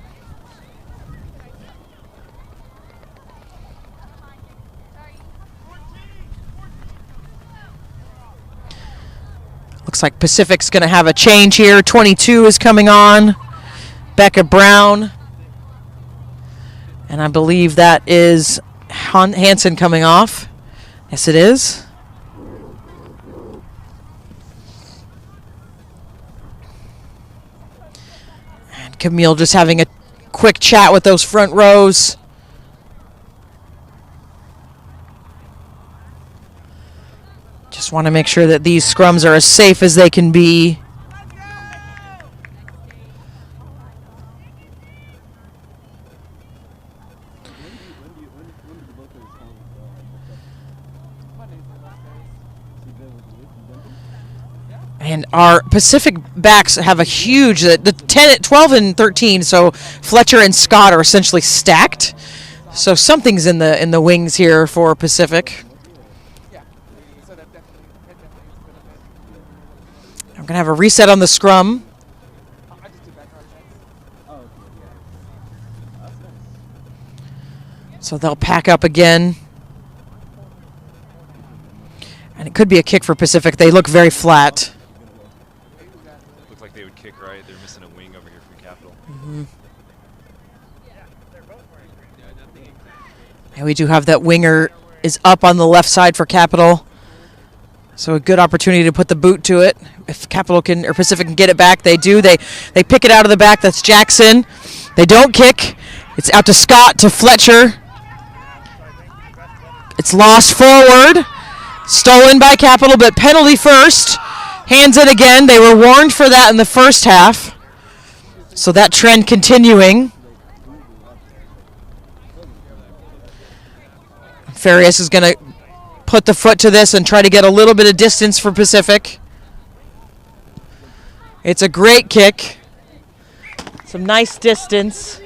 Looks like Pacific's going to have a change here. 22 is coming on. Becca Brown. And I believe that is Hansen coming off. Yes, it is. And Camille just having a quick chat with those front rows. Just want to make sure that these scrums are as safe as they can be. And our Pacific backs have a huge, the 10, 12 and 13, so Fletcher and Scott are essentially stacked. So something's in the wings here for Pacific. I'm going to have a reset on the scrum. So they'll pack up again. And it could be a kick for Pacific. They look very flat. Looks like they would kick right. They're missing a wing over here from Capital. And we do have that winger is up on the left side for Capital. So a good opportunity to put the boot to it. If Capital can or Pacific can get it back, they do. They pick it out of the back. That's Jackson. They don't kick. It's out to Scott, to Fletcher. It's lost forward. Stolen by Capital, but penalty first. Hands it again. They were warned for that in the first half. So that trend continuing. Farias is going to put the foot to this and try to get a little bit of distance for Pacific. It's a great kick. Some nice distance.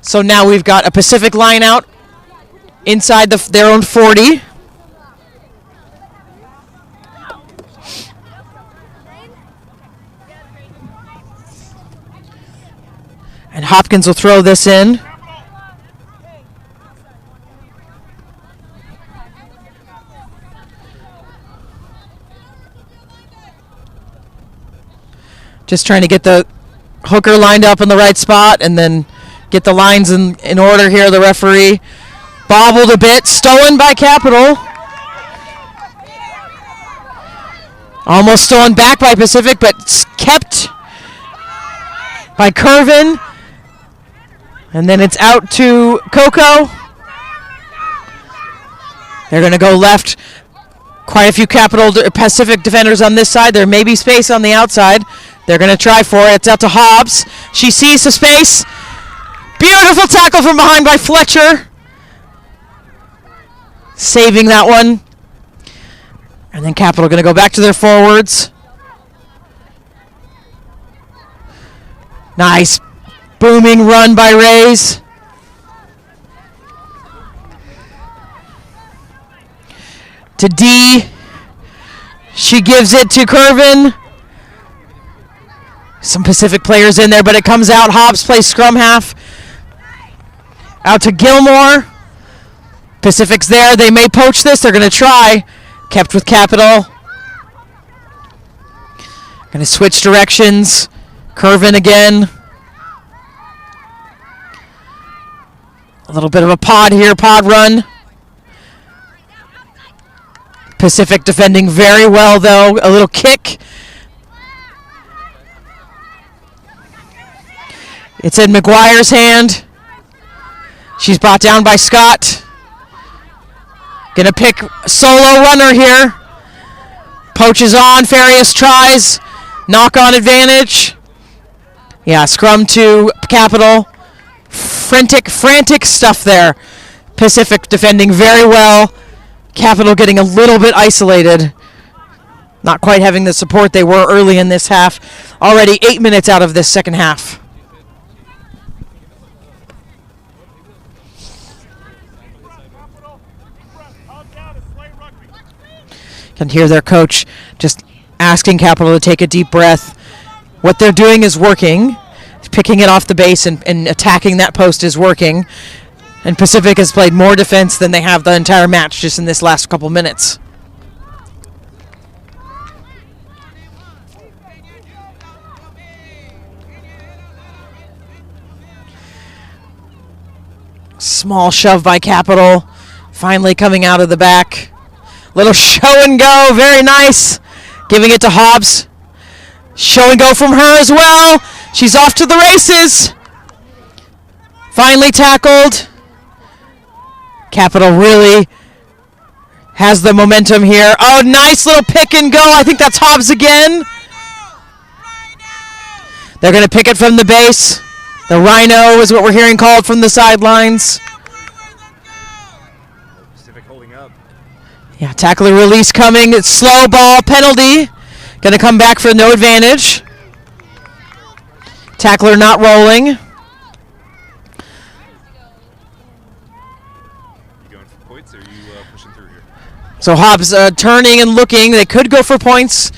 So now we've got a Pacific line out inside their own 40. And Hopkins will throw this in. Just trying to get the hooker lined up in the right spot and then get the lines in order here. The referee bobbled a bit. Stolen by Capital. Almost stolen back by Pacific, but kept by Curvin. And then it's out to Coco. They're going to go left. Quite a few Pacific defenders on this side. There may be space on the outside. They're going to try for it. It's out to Hobbs. She sees the space. Beautiful tackle from behind by Fletcher. Saving that one. And then Capital going to go back to their forwards. Nice booming run by Rays. To D. She gives it to Curvin. Some Pacific players in there, but it comes out. Hobbs plays scrum half. Out to Gilmore. Pacific's there. They may poach this. They're going to try. Kept with Capital. Going to switch directions. Curvin again. A little bit of a pod here. Pod run. Pacific defending very well, though. A little kick. It's in McGuire's hand. She's brought down by Scott. Gonna pick solo runner here. Poaches on. Farias tries. Knock on advantage. Yeah, scrum to Capital. Frantic stuff there. Pacific defending very well. Capital getting a little bit isolated. Not quite having the support they were early in this half. Already 8 minutes out of this second half. Can hear their coach just asking Capital to take a deep breath. What they're doing is working. Picking it off the base and attacking that post is working. And Pacific has played more defense than they have the entire match just in this last couple minutes. Small shove by Capital. Finally coming out of the back. Little show and go. Very nice. Giving it to Hobbs. Show and go from her as well. She's off to the races. Finally tackled. Capital really has the momentum here. Oh, nice little pick and go. I think that's Hobbs again. They're going to pick it from the base. The Rhino is what we're hearing called from the sidelines. Pacific holding up. Yeah, tackler release coming. It's slow ball penalty. Going to come back for no advantage. Tackler not rolling. You going for points or are you pushing through here? So Hobbs turning and looking. They could go for points.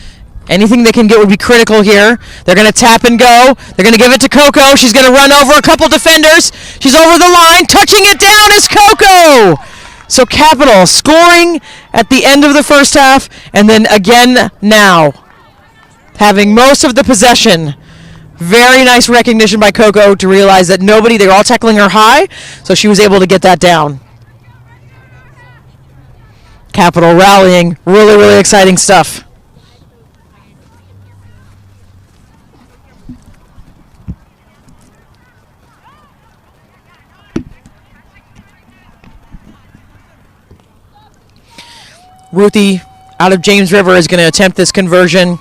Anything they can get would be critical here. They're going to tap and go. They're going to give it to Coco. She's going to run over a couple defenders. She's over the line. Touching it down is Coco. So Capital scoring at the end of the first half, and then again now, having most of the possession. Very nice recognition by Coco to realize that they were all tackling her high, so she was able to get that down. Capital rallying. Really, really exciting stuff. Ruthie out of James River is going to attempt this conversion.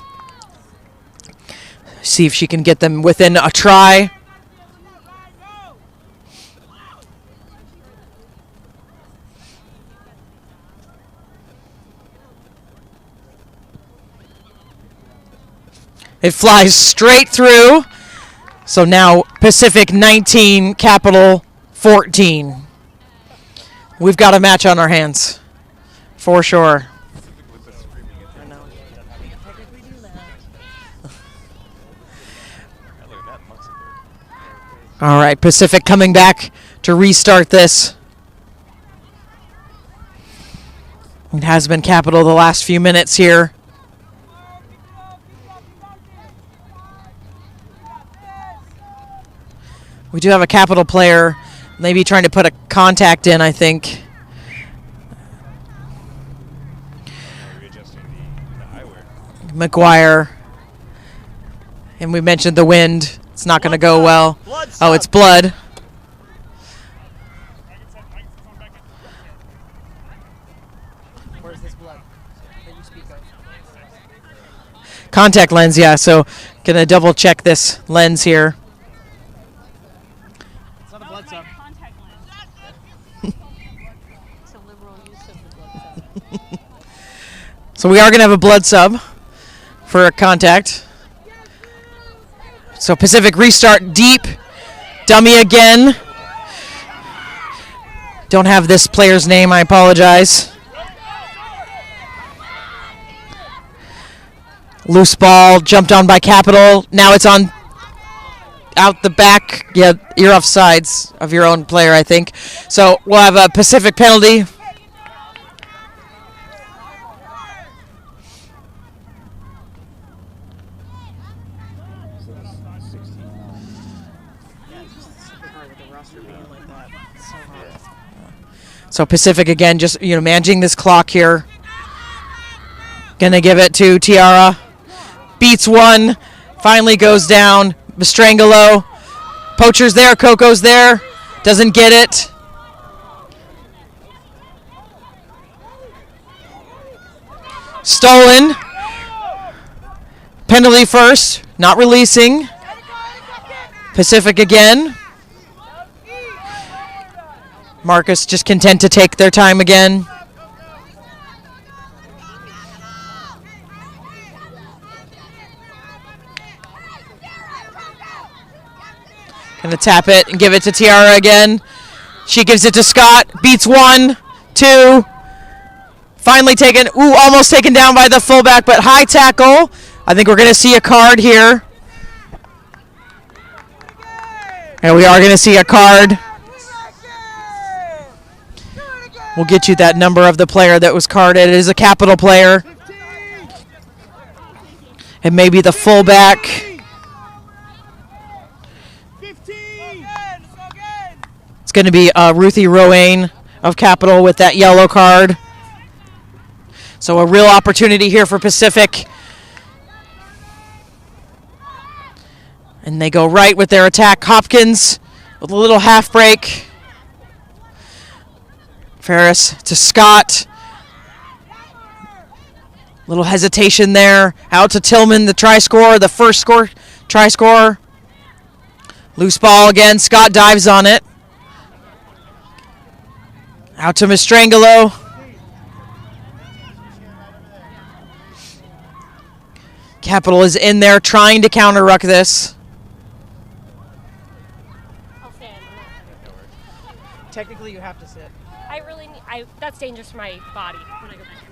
See if she can get them within a try. It flies straight through. So now Pacific 19, Capital 14. We've got a match on our hands. For sure. All right, Pacific coming back to restart this. It has been Capital the last few minutes here. We do have a Capital player maybe trying to put a contact in, I think. McGuire. And we mentioned the wind. It's not going to go well. Oh, it's blood. Where's this blood that you speak of? Contact lens, yeah. So going to double check this lens here. It's not a blood sub. Contact lens. It's a liberal use of the blood sub. So we are going to have a blood sub for a contact. So Pacific restart deep. Dummy again. Don't have this player's name, I apologize. Loose ball, jumped on by Capital. Now it's on out the back. Yeah, you're off sides of your own player, I think. So we'll have a Pacific penalty. So Pacific again, just managing this clock here. Gonna give it to Tiara. Beats one. Finally goes down. Mastrangelo. Poacher's there. Coco's there. Doesn't get it. Stolen. Penalty first. Not releasing. Pacific again. Marcus just content to take their time again. Gonna tap it and give it to Tiara again. She gives it to Scott. Beats 1, 2. Finally taken. Ooh, almost taken down by the fullback, but high tackle. I think we're gonna see a card here. And we are gonna see a card. We'll get you that number of the player that was carded. It is a Capital player. It may be the fullback. It's going to be Ruthie Roane of Capital with that yellow card. So a real opportunity here for Pacific. And they go right with their attack. Hopkins with a little half break. Ferris to Scott. Little hesitation there. Out to Tillman, the try scorer, the first try scorer. Loose ball again. Scott dives on it. Out to Mastrangelo. Capital is in there trying to counter-ruck this. I'll stand. Technically, you have to sit. That's dangerous for my body when I go back.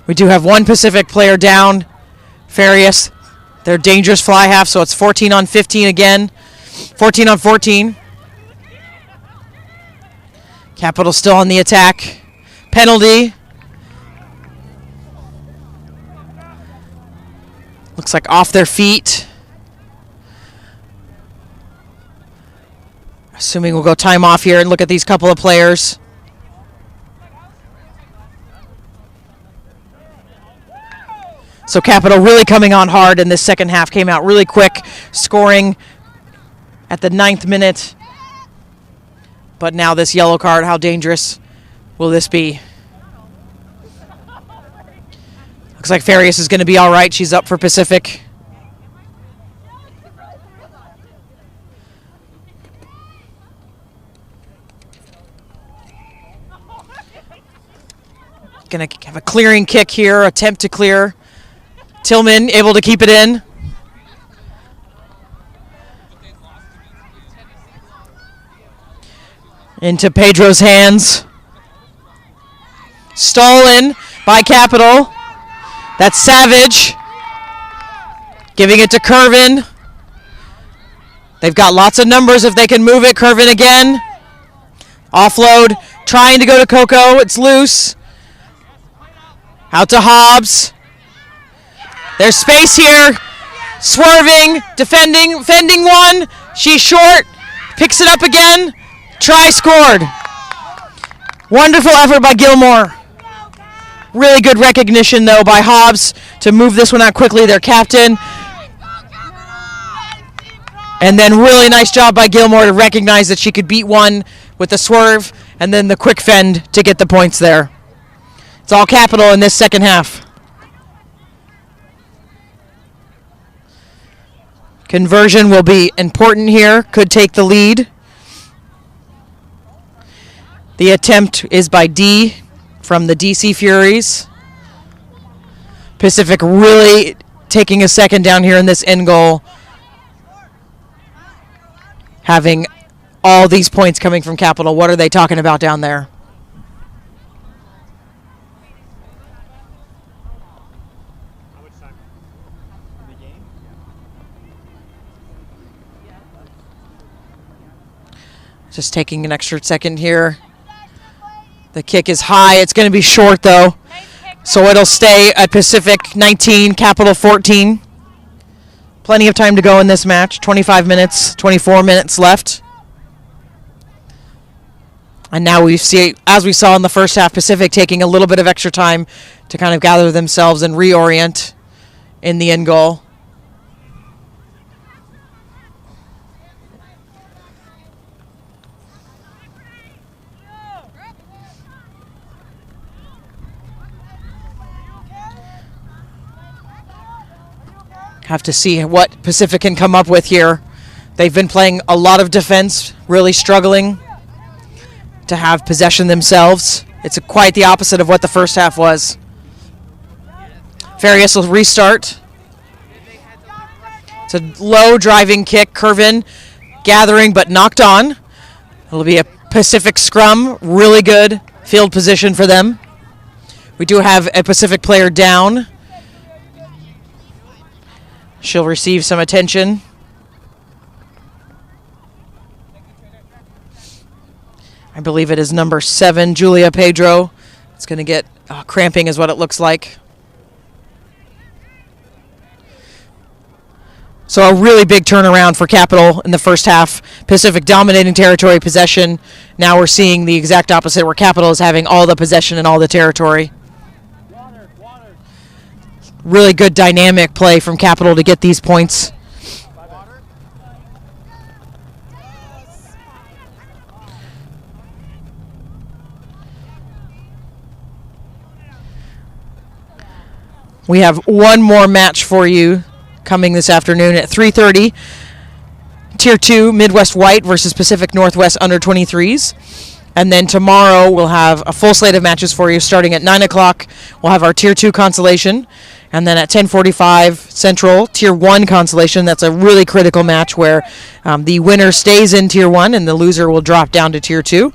We do have one Pacific player down, Farias. They're dangerous fly half, so it's 14 on 15 again. 14 on 14. Capital still on the attack. Penalty. Looks like off their feet. Assuming we'll go time off here and look at these couple of players. So Capital really coming on hard in this second half. Came out really quick, scoring at the 9th minute. But now this yellow card, how dangerous will this be? Looks like Farias is going to be all right. She's up for Pacific. Going to have a clearing kick here, attempt to clear. Tillman able to keep it in. Into Pedro's hands. Stolen by Capital. That's Savage. Giving it to Curvin. They've got lots of numbers if they can move it. Curvin again. Offload. Trying to go to Coco. It's loose. Out to Hobbs. There's space here. Swerving. Defending one. She's short. Picks it up again. Try scored. Wonderful effort by Gilmore. Really good recognition, though, by Hobbs to move this one out quickly, their captain. And then really nice job by Gilmore to recognize that she could beat one with the swerve and then the quick fend to get the points there. It's all Capital in this second half. Conversion will be important here. Could take the lead. The attempt is by D from the DC Furies. Pacific really taking a second down here in this end goal. Having all these points coming from Capital. What are they talking about down there? Just taking an extra second here. The kick is high. It's going to be short, though. So it'll stay at Pacific 19, Capital 14. Plenty of time to go in this match. 25 minutes, 24 minutes left. And now we see, as we saw in the first half, Pacific taking a little bit of extra time to kind of gather themselves and reorient in the end goal. Have to see what Pacific can come up with here. They've been playing a lot of defense, really struggling to have possession themselves. It's quite the opposite of what the first half was. Farias will restart. It's a low driving kick. Curvin gathering but knocked on. It'll be a Pacific scrum. Really good field position for them. We do have a Pacific player down. She'll receive some attention. I believe it is number 7, Julia Pedro. It's going to get cramping is what it looks like. So a really big turnaround for Capital in the first half. Pacific dominating territory possession. Now we're seeing the exact opposite where Capital is having all the possession and all the territory. Really good dynamic play from Capital to get these points. We have one more match for you coming this afternoon at 3:30. Tier 2 Midwest White versus Pacific Northwest under 23s. And then tomorrow we'll have a full slate of matches for you starting at 9 o'clock. We'll have our Tier 2 consolation. And then at 10:45 Central, Tier 1 consolation. That's a really critical match where the winner stays in Tier 1 and the loser will drop down to Tier 2.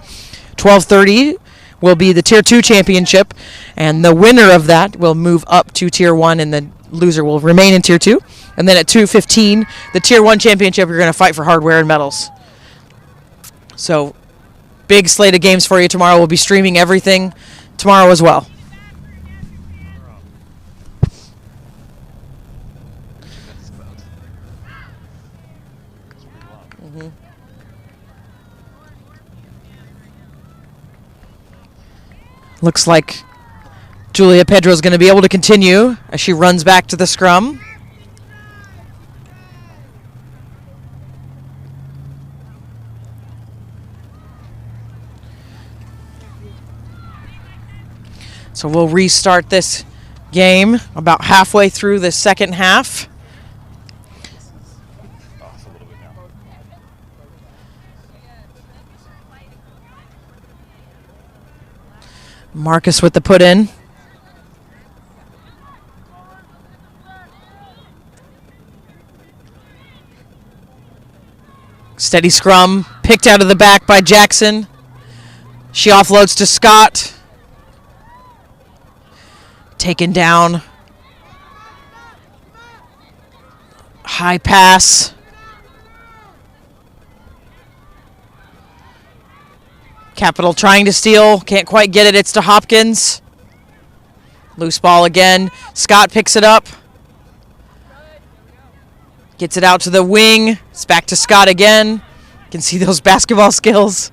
12:30, will be the Tier 2 championship, and the winner of that will move up to Tier 1, and the loser will remain in Tier 2. And then at 2:15, the Tier 1 championship, you're going to fight for hardware and medals. So, big slate of games for you tomorrow. We'll be streaming everything tomorrow as well. Looks like Julia Pedro is going to be able to continue as she runs back to the scrum. So we'll restart this game about halfway through the second half. Marcus with the put in. Steady scrum, picked out of the back by Jackson. She offloads to Scott. Taken down. High pass. Capital trying to steal, can't quite get it. It's to Hopkins. Loose ball again. Scott picks it up. Gets it out to the wing. It's back to Scott again. You can see those basketball skills.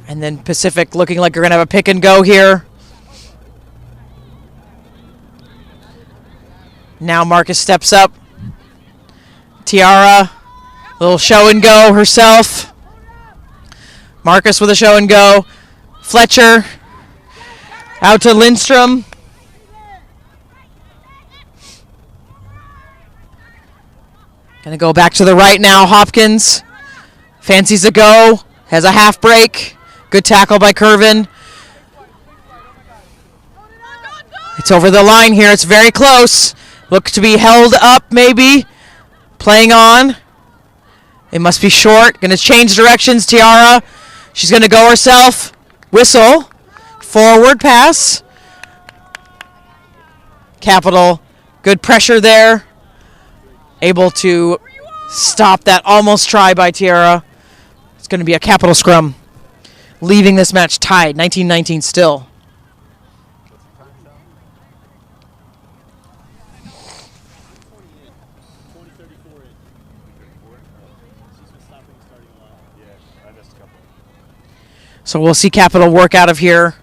And then Pacific looking like they're going to have a pick and go here. Now Marcus steps up. Tiara. Little show and go herself. Marcus with a show and go. Fletcher. Out to Lindstrom. Gonna go back to the right now. Hopkins. Fancies a go. Has a half break. Good tackle by Curvin. It's over the line here. It's very close. Look to be held up maybe. Playing on. It must be short. Going to change directions, Tiara. She's going to go herself. Whistle. Forward pass. Capital. Good pressure there. Able to stop that almost try by Tiara. It's going to be a Capital scrum. Leaving this match tied. 19-19 still. So we'll see Capital work out of here.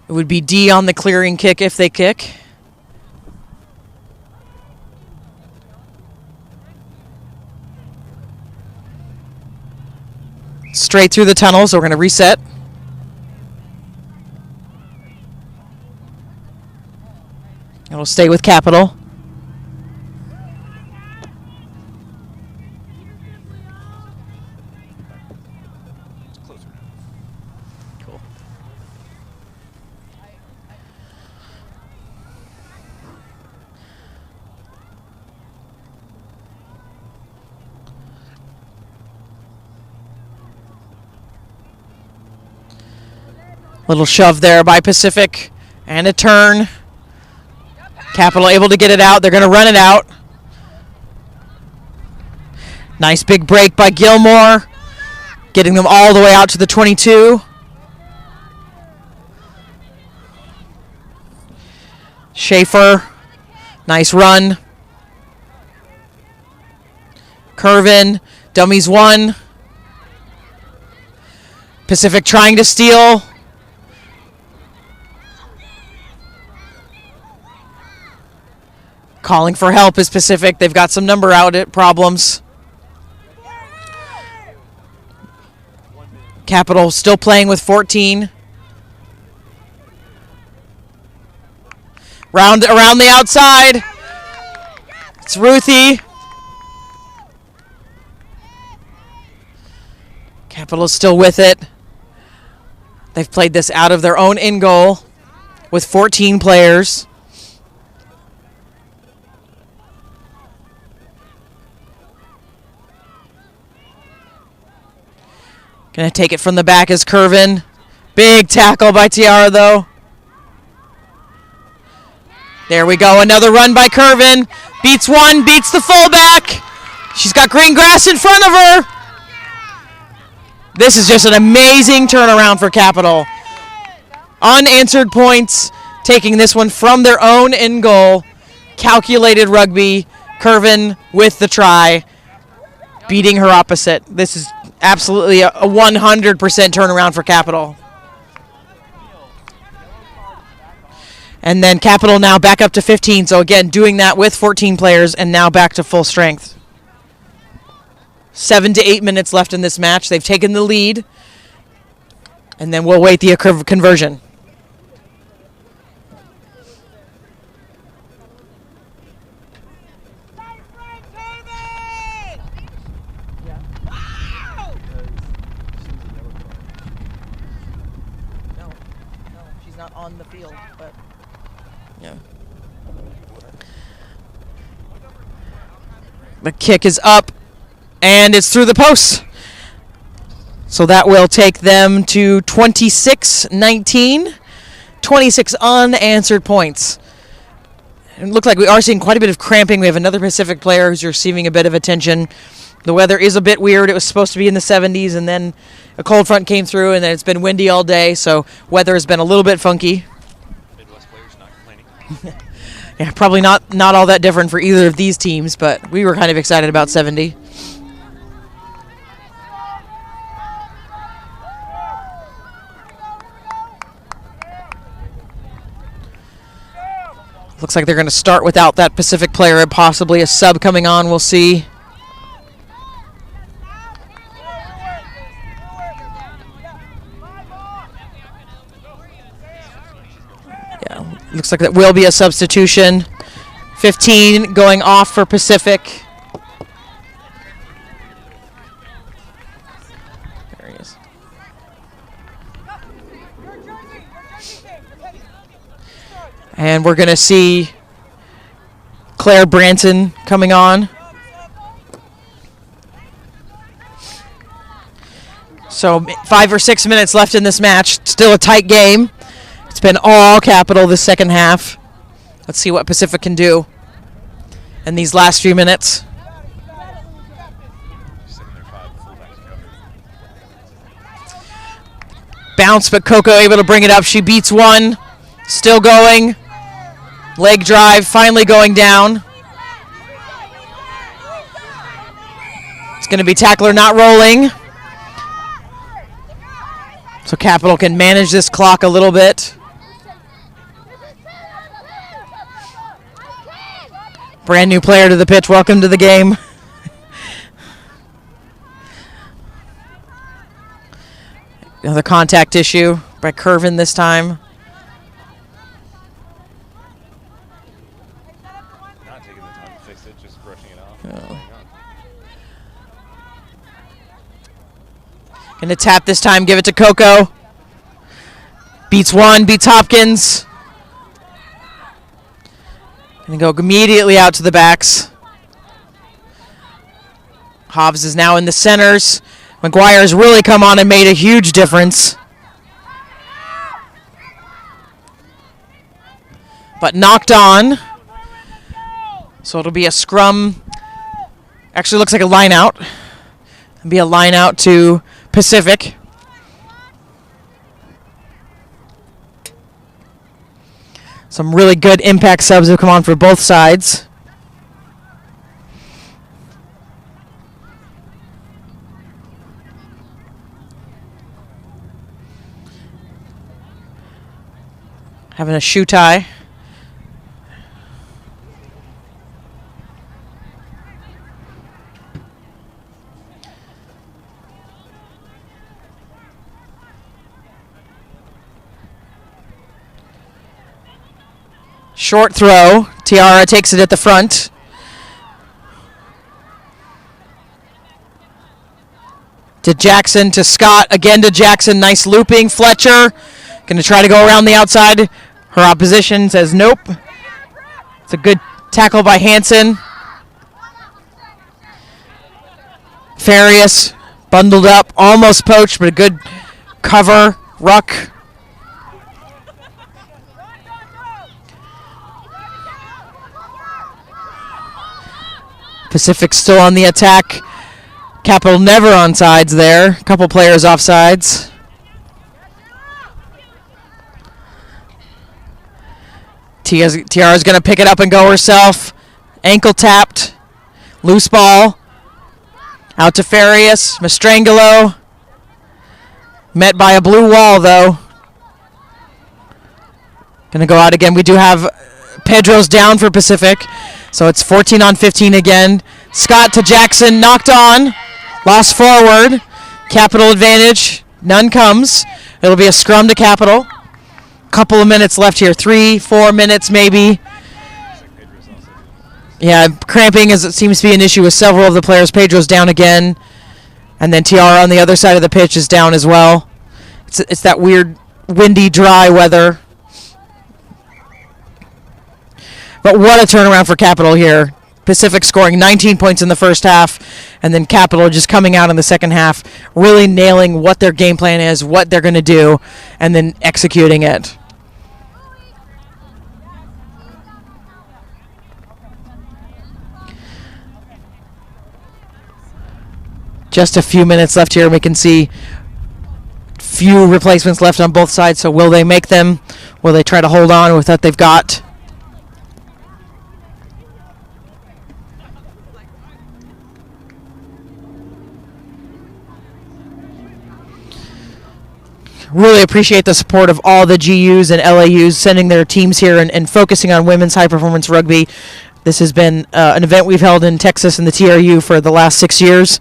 It would be D on the clearing kick if they kick. Straight through the tunnel, so we're going to reset. And we'll stay with Capital. Little shove there by Pacific and a turn. Capital able to get it out. They're going to run it out. Nice big break by Gilmore. Getting them all the way out to the 22. Schaefer. Nice run. Curvin. Dummies one. Pacific trying to steal. Calling for help is Pacific. They've got some number out problems. Capital still playing with 14. Around the outside. It's Ruthie. Capital's still with it. They've played this out of their own in goal with 14 players. Gonna take it from the back is Curvin. Big tackle by Tiara, though. There we go. Another run by Curvin. Beats one, beats the fullback. She's got green grass in front of her. This is just an amazing turnaround for Capital. Unanswered points, taking this one from their own end goal. Calculated rugby. Curvin with the try, beating her opposite. This is absolutely a 100% turnaround for Capital. And then Capital now back up to 15. So again, doing that with 14 players and now back to full strength. 7 to 8 minutes left in this match. They've taken the lead. And then we'll wait the conversion. No, she's not on the field, but yeah. The kick is up, and it's through the post. So that will take them to 26-19. 26 unanswered points. It looks like we are seeing quite a bit of cramping. We have another Pacific player who's receiving a bit of attention. The weather is a bit weird. It was supposed to be in the 70s, and then a cold front came through, and then it's been windy all day, so weather has been a little bit funky. Midwest players not complaining. Yeah, probably not all that different for either of these teams, but we were kind of excited about 70. Looks like they're going to start without that Pacific player and possibly a sub coming on. We'll see. Yeah, looks like that will be a substitution. 15 going off for Pacific. There he is. And we're going to see Claire Branson coming on. So 5 or 6 minutes left in this match. Still a tight game. It's been all Capital this second half. Let's see what Pacific can do in these last few minutes. Bounce, but Coco able to bring it up. She beats one. Still going. Leg drive, finally going down. It's going to be tackler not rolling. So Capital can manage this clock a little bit. Brand new player to the pitch. Welcome to the game. Another contact issue by Curvin this time. Not taking the time to fix it, just brushing it off. Gonna tap this time, give it to Coco. Beats one, beats Hopkins. Gonna go immediately out to the backs. Hobbs is now in the centers. McGuire has really come on and made a huge difference. But knocked on. So it'll be a scrum. Actually looks like a line out. It'll be a line out to Pacific. Some really good impact subs have come on for both sides. Having a shoe tie. Short throw. Tiara takes it at the front. To Jackson, to Scott, again to Jackson. Nice looping. Fletcher going to try to go around the outside. Her opposition says nope. It's a good tackle by Hansen. Farias Bundled up, almost poached, but a good cover. Ruck. Pacific still on the attack. Capital never on sides there. A couple players off sides. Tiara's going to pick it up and go herself. Ankle tapped. Loose ball. Out to Farias. Mastrangelo. Met by a blue wall, though. Going to go out again. We do have Pedro's down for Pacific. So it's 14 on 15 again. Scott to Jackson. Knocked on. Lost forward. Capital advantage. None comes. It'll be a scrum to Capital. Couple of minutes left here. 3-4 minutes maybe. Yeah, cramping seems to be an issue with several of the players. Pedro's down again. And then Tiara on the other side of the pitch is down as well. It's that weird windy, dry weather. But what a turnaround for Capital here. Pacific scoring 19 points in the first half, and then Capital just coming out in the second half, really nailing what their game plan is, what they're going to do, and then executing it. Just a few minutes left here. We can see few replacements left on both sides, so will they make them? Will they try to hold on with what they've got? Really appreciate the support of all the GUs and LAUs sending their teams here and focusing on women's high-performance rugby. This has been an event we've held in Texas and the TRU for the last 6 years.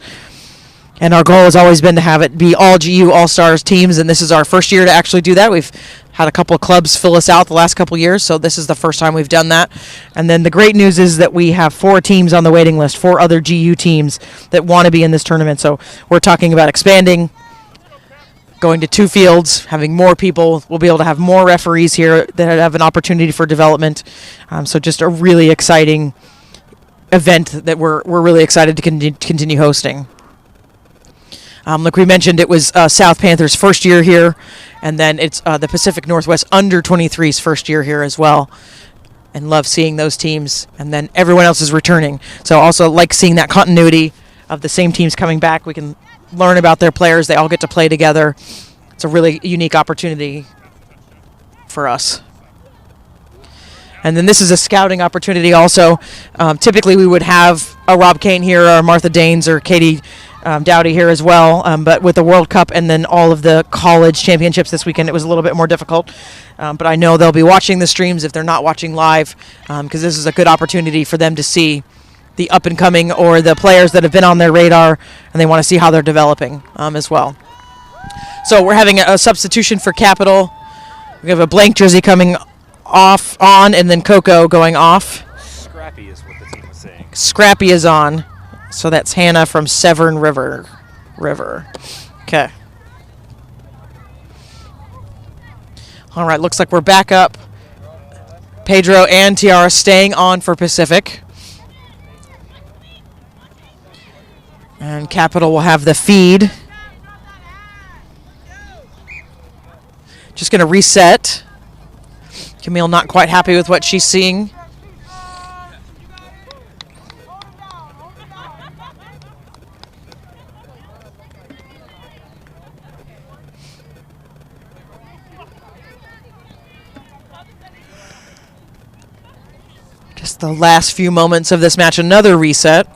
And our goal has always been to have it be all GU All-Stars teams, and this is our first year to actually do that. We've had a couple of clubs fill us out the last couple of years, so this is the first time we've done that. And then the great news is that we have 4 teams on the waiting list, 4 other GU teams that want to be in this tournament. So we're talking about expanding, going to 2 fields, having more people. We'll be able to have more referees here that have an opportunity for development. So just a really exciting event that we're really excited to continue hosting. Like we mentioned, it was South Panthers' first year here, and then it's the Pacific Northwest Under-23's first year here as well. And love seeing those teams, and then everyone else is returning. So also like seeing that continuity of the same teams coming back. We can learn about their players. They all get to play together. It's a really unique opportunity for us. And then this is a scouting opportunity also. Typically we would have a Rob Kane here, or Martha Danes, or Katie Dowdy here as well. But with the World Cup and then all of the college championships this weekend, it was a little bit more difficult. But I know they'll be watching the streams if they're not watching live, because this is a good opportunity for them to see the up-and-coming or the players that have been on their radar, and they want to see how they're developing as well. So we're having a substitution for Capital. We have a blank jersey coming on, and then Coco going off. Scrappy is what the team was saying. Scrappy is on. So that's Hannah from Severn River. Okay. All right, looks like we're back up. Pedro and Tiara staying on for Pacific. And Capital will have the feed. Just going to reset. Camille not quite happy with what she's seeing. Just the last few moments of this match, another reset.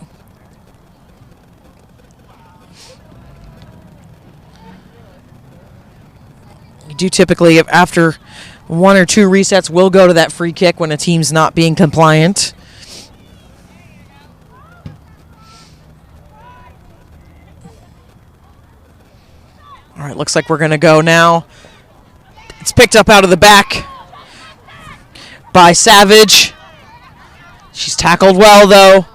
You do typically, after 1 or 2 resets, will go to that free kick when a team's not being compliant. All right, looks like we're going to go now. It's picked up out of the back by Savage. She's tackled well, though.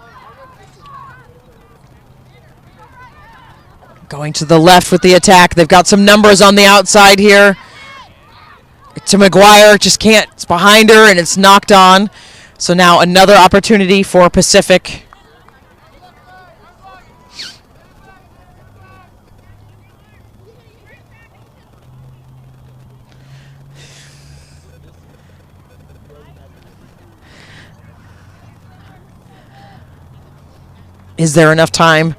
Going to the left with the attack. They've got some numbers on the outside here. To McGuire, just can't. It's behind her, and it's knocked on. So now another opportunity for Pacific. Is there enough time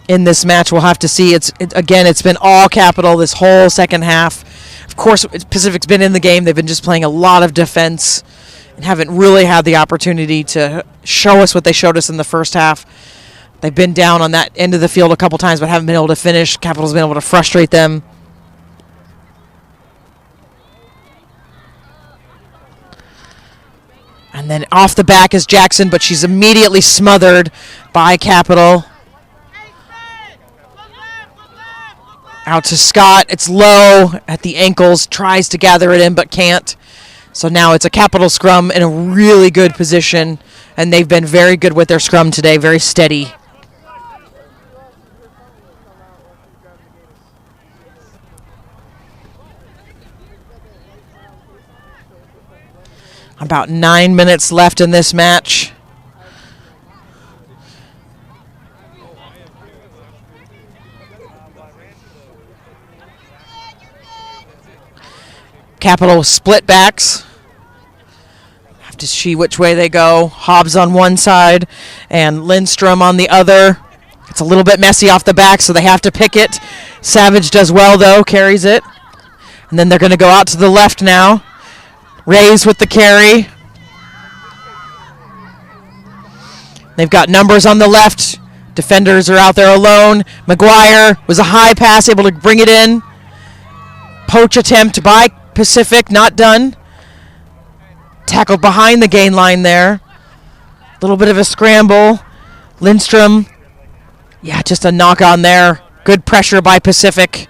in this match? We'll have to see. Again, it's been all Capital this whole second half. Of course, Pacific's been in the game. They've been just playing a lot of defense and haven't really had the opportunity to show us what they showed us in the first half. They've been down on that end of the field a couple times, but haven't been able to finish. Capital's been able to frustrate them. And then off the back is Jackson, but she's immediately smothered by Capital. Out to Scott. It's low at the ankles. Tries to gather it in, but can't. So now it's a Capital scrum in a really good position, and they've been very good with their scrum today, very steady. About 9 minutes left in this match. Capital split backs. Have to see which way they go. Hobbs on one side and Lindstrom on the other. It's a little bit messy off the back, so they have to pick it. Savage does well, though, carries it. And then they're going to go out to the left now. Rays with the carry. They've got numbers on the left. Defenders are out there alone. McGuire was a high pass, able to bring it in. Poach attempt by Pacific, not done. Tackled behind the gain line there. A little bit of a scramble. Lindstrom, yeah, just a knock on there. Good pressure by Pacific.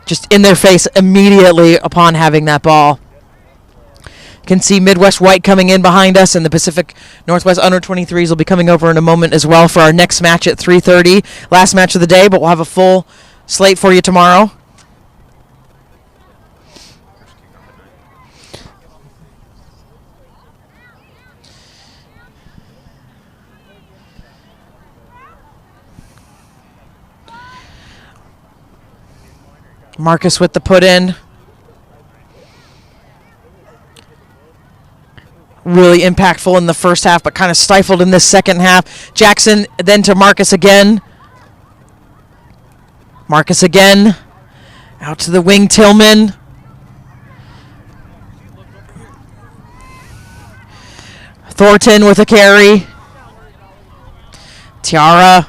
Just in their face immediately upon having that ball. Can see Midwest White coming in behind us, and the Pacific Northwest Under 23s will be coming over in a moment as well for our next match at 3:30. Last match of the day, but we'll have a full slate for you tomorrow. Marcus with the put in. Really impactful in the first half, but kind of stifled in this second half. Jackson then to Marcus again. Marcus again. Out to the wing, Tillman. Thornton with a carry. Tiara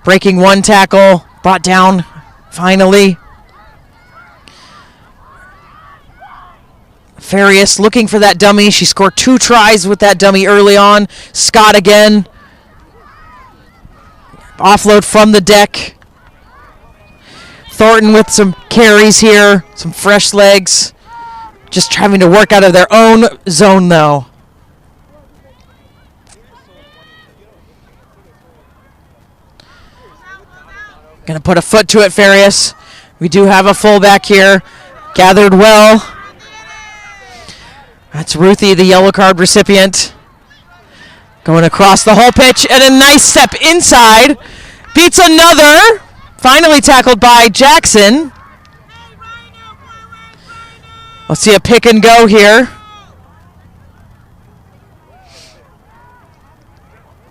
breaking one tackle. Brought down finally. Farias looking for that dummy. She scored 2 tries with that dummy early on. Scott again. Offload from the deck. Thornton with some carries here. Some fresh legs. Just having to work out of their own zone, though. Going to put a foot to it, Farias. We do have a fullback here. Gathered well. That's Ruthie, the yellow card recipient. Going across the whole pitch, and a nice step inside. Beats another. Finally tackled by Jackson. Let's see a pick and go here.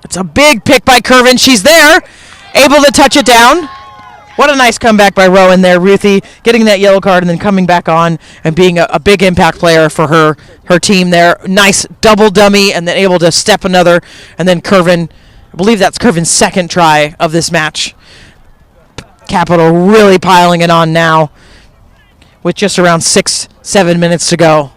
It's a big pick by Curvin. She's there, able to touch it down. What a nice comeback by Rowan there. Ruthie getting that yellow card and then coming back on and being a big impact player for her team there. Nice double dummy and then able to step another. And then Curvin, I believe that's Curvin's second try of this match. Capital really piling it on now with just around 6-7 minutes to go.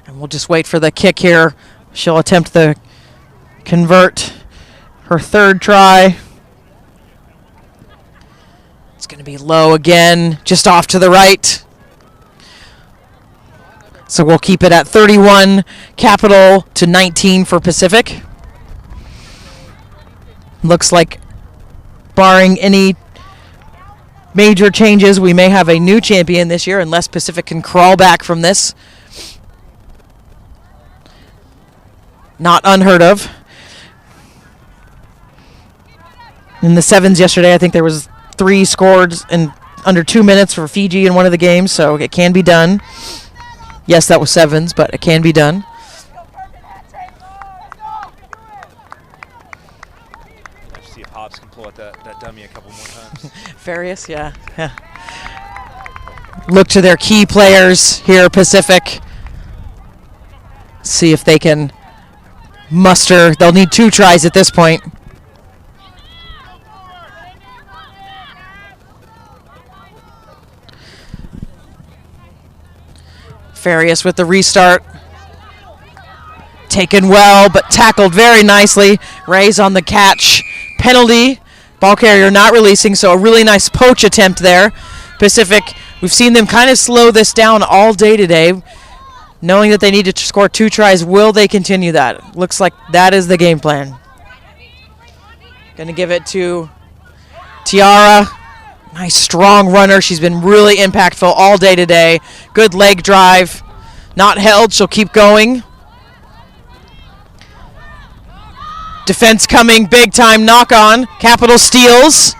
And we'll just wait for the kick here. She'll attempt to convert her third try. It's going to be low again, just off to the right. So we'll keep it at 31 Capital to 19 for Pacific. Looks like, barring any major changes, we may have a new champion this year unless Pacific can crawl back from this. Not unheard of. In the sevens yesterday, I think there was 3 scored in under 2 minutes for Fiji in one of the games, so it can be done. Yes, that was sevens, but it can be done. Let's see if Hobbs can pull out that dummy a couple more times. Farias, yeah. Look to their key players here, Pacific. See if they can muster. They'll need 2 tries at this point. Farias with the restart. Taken well, but tackled very nicely. Ray's on the catch. Penalty. Ball carrier not releasing, so a really nice poach attempt there. Pacific, we've seen them kind of slow this down all day today. Knowing that they need to score 2 tries, will they continue that? Looks like that is the game plan. Going to give it to Tiara. Nice strong runner. She's been really impactful all day today. Good leg drive. Not held. She'll keep going. Defense coming. Big time knock on. Capital steals.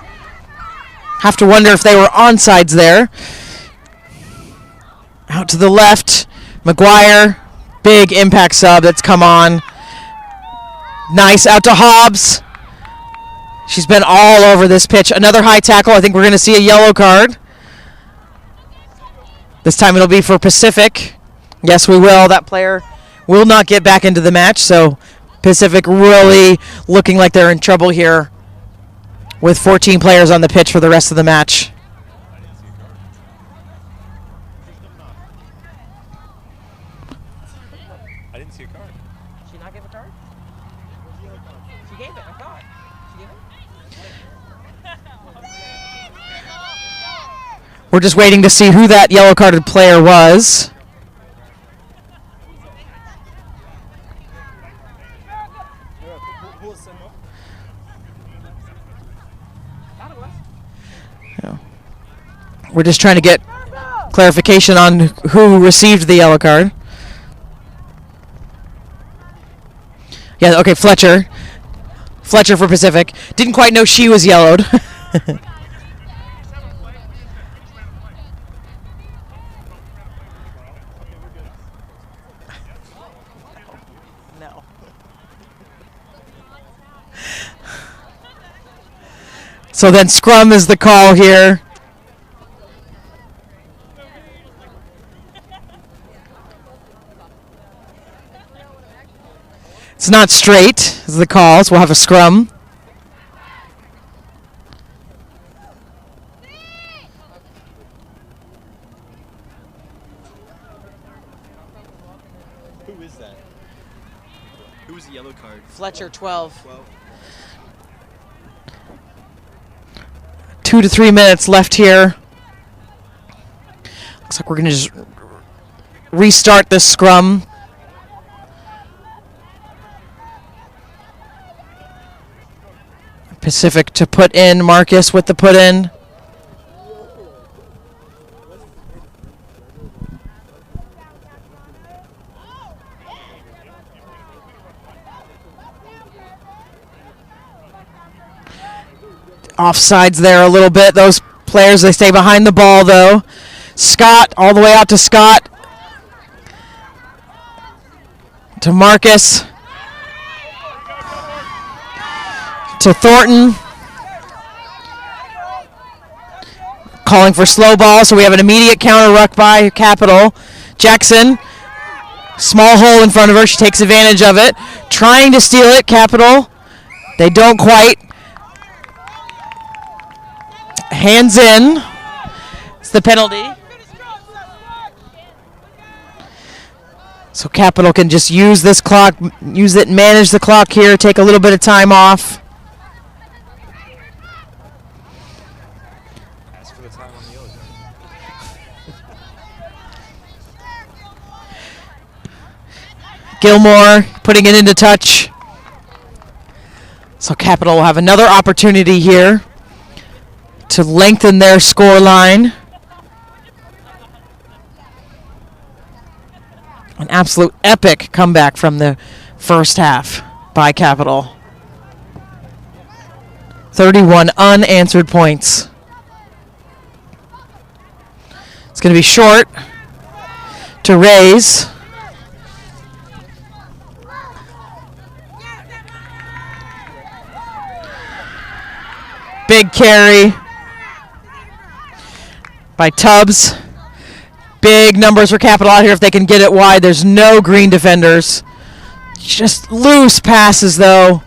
Have to wonder if they were onsides there. Out to the left. McGuire. Big impact sub that's come on. Nice out to Hobbs. She's been all over this pitch. Another high tackle. I think we're going to see a yellow card. This time it'll be for Pacific. Yes, we will. That player will not get back into the match. So Pacific really looking like they're in trouble here with 14 players on the pitch for the rest of the match. I didn't see a card. Did she not give a card? She gave it, I thought. She gave it? We're just waiting to see who that yellow-carded player was. Yeah. We're just trying to get clarification on who received the yellow card. Yeah, okay, Fletcher. Fletcher for Pacific. Didn't quite know she was yellowed. No. So then scrum is the call here. It's not straight, is the call, so we'll have a scrum. Who is that? Who was the yellow card? Fletcher, 12. 2 to 3 minutes left here. Looks like we're going to just restart this scrum. Pacific to put in. Marcus with the put in. Offsides there a little bit. Those players, they stay behind the ball though. Scott, all the way out to Scott. To Marcus. To Thornton. Calling for slow ball, so we have an immediate counter ruck by Capital. Jackson. Small hole in front of her. She takes advantage of it. Trying to steal it, Capital. They don't quite. Hands in. It's the penalty. So Capital can just use this clock, use it, manage the clock here, take a little bit of time off. Ask for the time on the yellow card. Gilmore putting it into touch. So Capital will have another opportunity here to lengthen their score line. An absolute epic comeback from the first half by Capital. 31 unanswered points. It's going to be short to Rays. Big carry by Tubbs. Big numbers for Capital out here if they can get it wide. There's no green defenders. Just loose passes, though.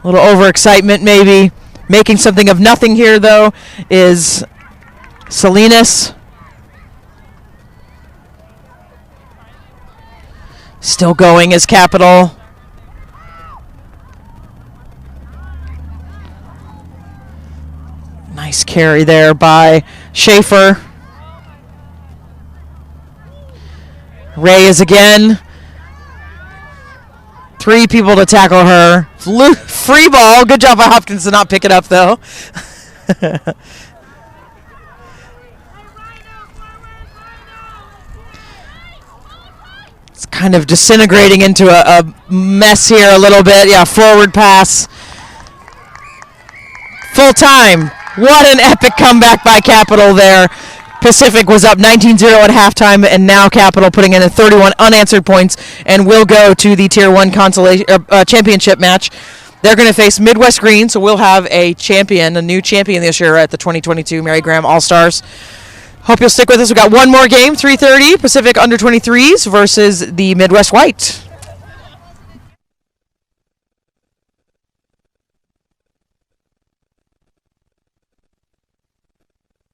A little overexcitement, maybe. Making something of nothing here, though, is Salinas. Still going is Capital. Nice carry there by Schaefer. Reyes again. 3 people to tackle her. Free ball. Good job by Hopkins to not pick it up, though. It's kind of disintegrating into a mess here a little bit. Yeah, forward pass. Full time. What an epic comeback by Capital there. Pacific was up 19-0 at halftime, and now Capital putting in a 31 unanswered points and will go to the Tier 1 consolation championship match. They're going to face Midwest Green, so we'll have a champion, a new champion this year at the 2022 Mary Graham All-Stars. Hope you'll stick with us. We've got one more game, 3:30, Pacific Under-23s versus the Midwest White.